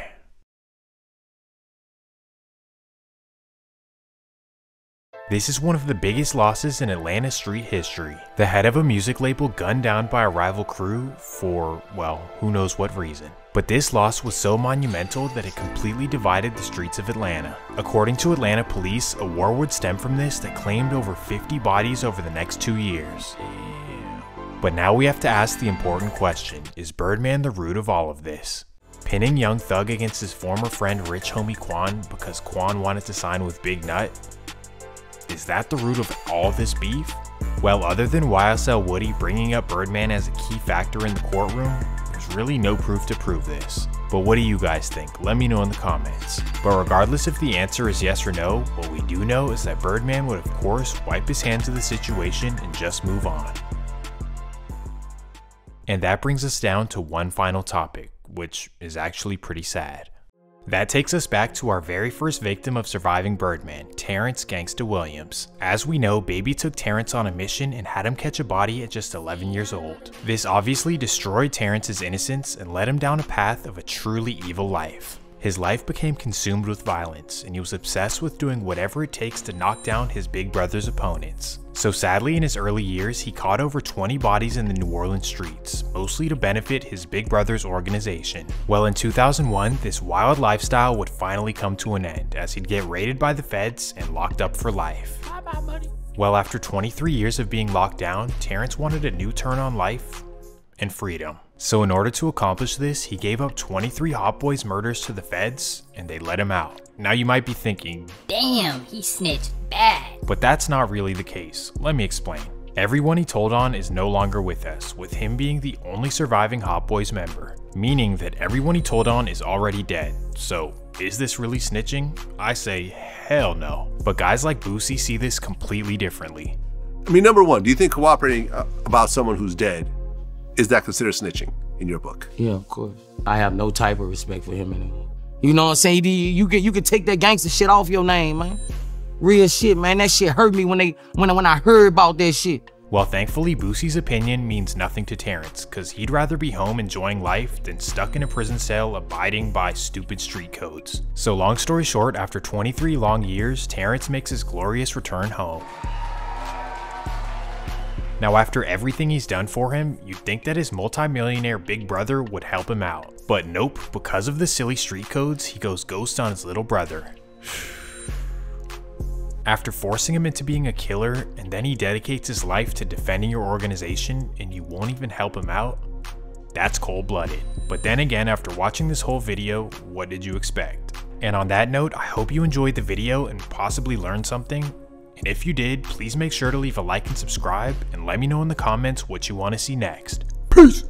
This is one of the biggest losses in Atlanta street history. The head of a music label gunned down by a rival crew for, well, who knows what reason. But this loss was so monumental that it completely divided the streets of Atlanta. According to Atlanta police, a war would stem from this that claimed over 50 bodies over the next 2 years. But now we have to ask the important question, is Birdman the root of all of this? Pinning Young Thug against his former friend Rich Homie Quan because Quan wanted to sign with Big Nut? Is that the root of all this beef? Well, other than YSL Woody bringing up Birdman as a key factor in the courtroom, there's really no proof to prove this. But what do you guys think? Let me know in the comments. But regardless if the answer is yes or no, what we do know is that Birdman would of course wipe his hands of the situation and just move on. And that brings us down to one final topic, which is actually pretty sad. That takes us back to our very first victim of surviving Birdman, Terrence "Gangsta" Williams. As we know, Baby took Terrence on a mission and had him catch a body at just 11 years old. This obviously destroyed Terrence's innocence and led him down a path of a truly evil life. His life became consumed with violence, and he was obsessed with doing whatever it takes to knock down his big brother's opponents. So sadly, in his early years, he caught over 20 bodies in the New Orleans streets, mostly to benefit his big brother's organization. Well, in 2001, this wild lifestyle would finally come to an end, as he'd get raided by the feds and locked up for life. Well, after 23 years of being locked down, Terrence wanted a new turn on life and freedom. So in order to accomplish this, he gave up 23 Hot Boys murders to the feds, and they let him out. Now you might be thinking, damn, he snitched bad. But that's not really the case. Let me explain. Everyone he told on is no longer with us, with him being the only surviving Hot Boys member, meaning that everyone he told on is already dead. So is this really snitching? I say hell no. But guys like Boosie see this completely differently. I mean, number one, do you think cooperating about someone who's dead, is that considered snitching in your book? Yeah, of course. I have no type of respect for him anymore. You know what I'm saying? You can take that gangster shit off your name, man. Real shit, man. That shit hurt me when I heard about that shit. Well, thankfully, Boosie's opinion means nothing to Terrence, cause he'd rather be home enjoying life than stuck in a prison cell abiding by stupid street codes. So long story short, after 23 long years, Terrence makes his glorious return home. Now, after everything he's done for him, you'd think that his multi-millionaire big brother would help him out. But nope, because of the silly street codes, he goes ghost on his little brother. After forcing him into being a killer, and then he dedicates his life to defending your organization, and you won't even help him out? That's cold-blooded. But then again, after watching this whole video, what did you expect? And on that note, I hope you enjoyed the video and possibly learned something. And if you did, please make sure to leave a like and subscribe, and let me know in the comments what you want to see next. Peace!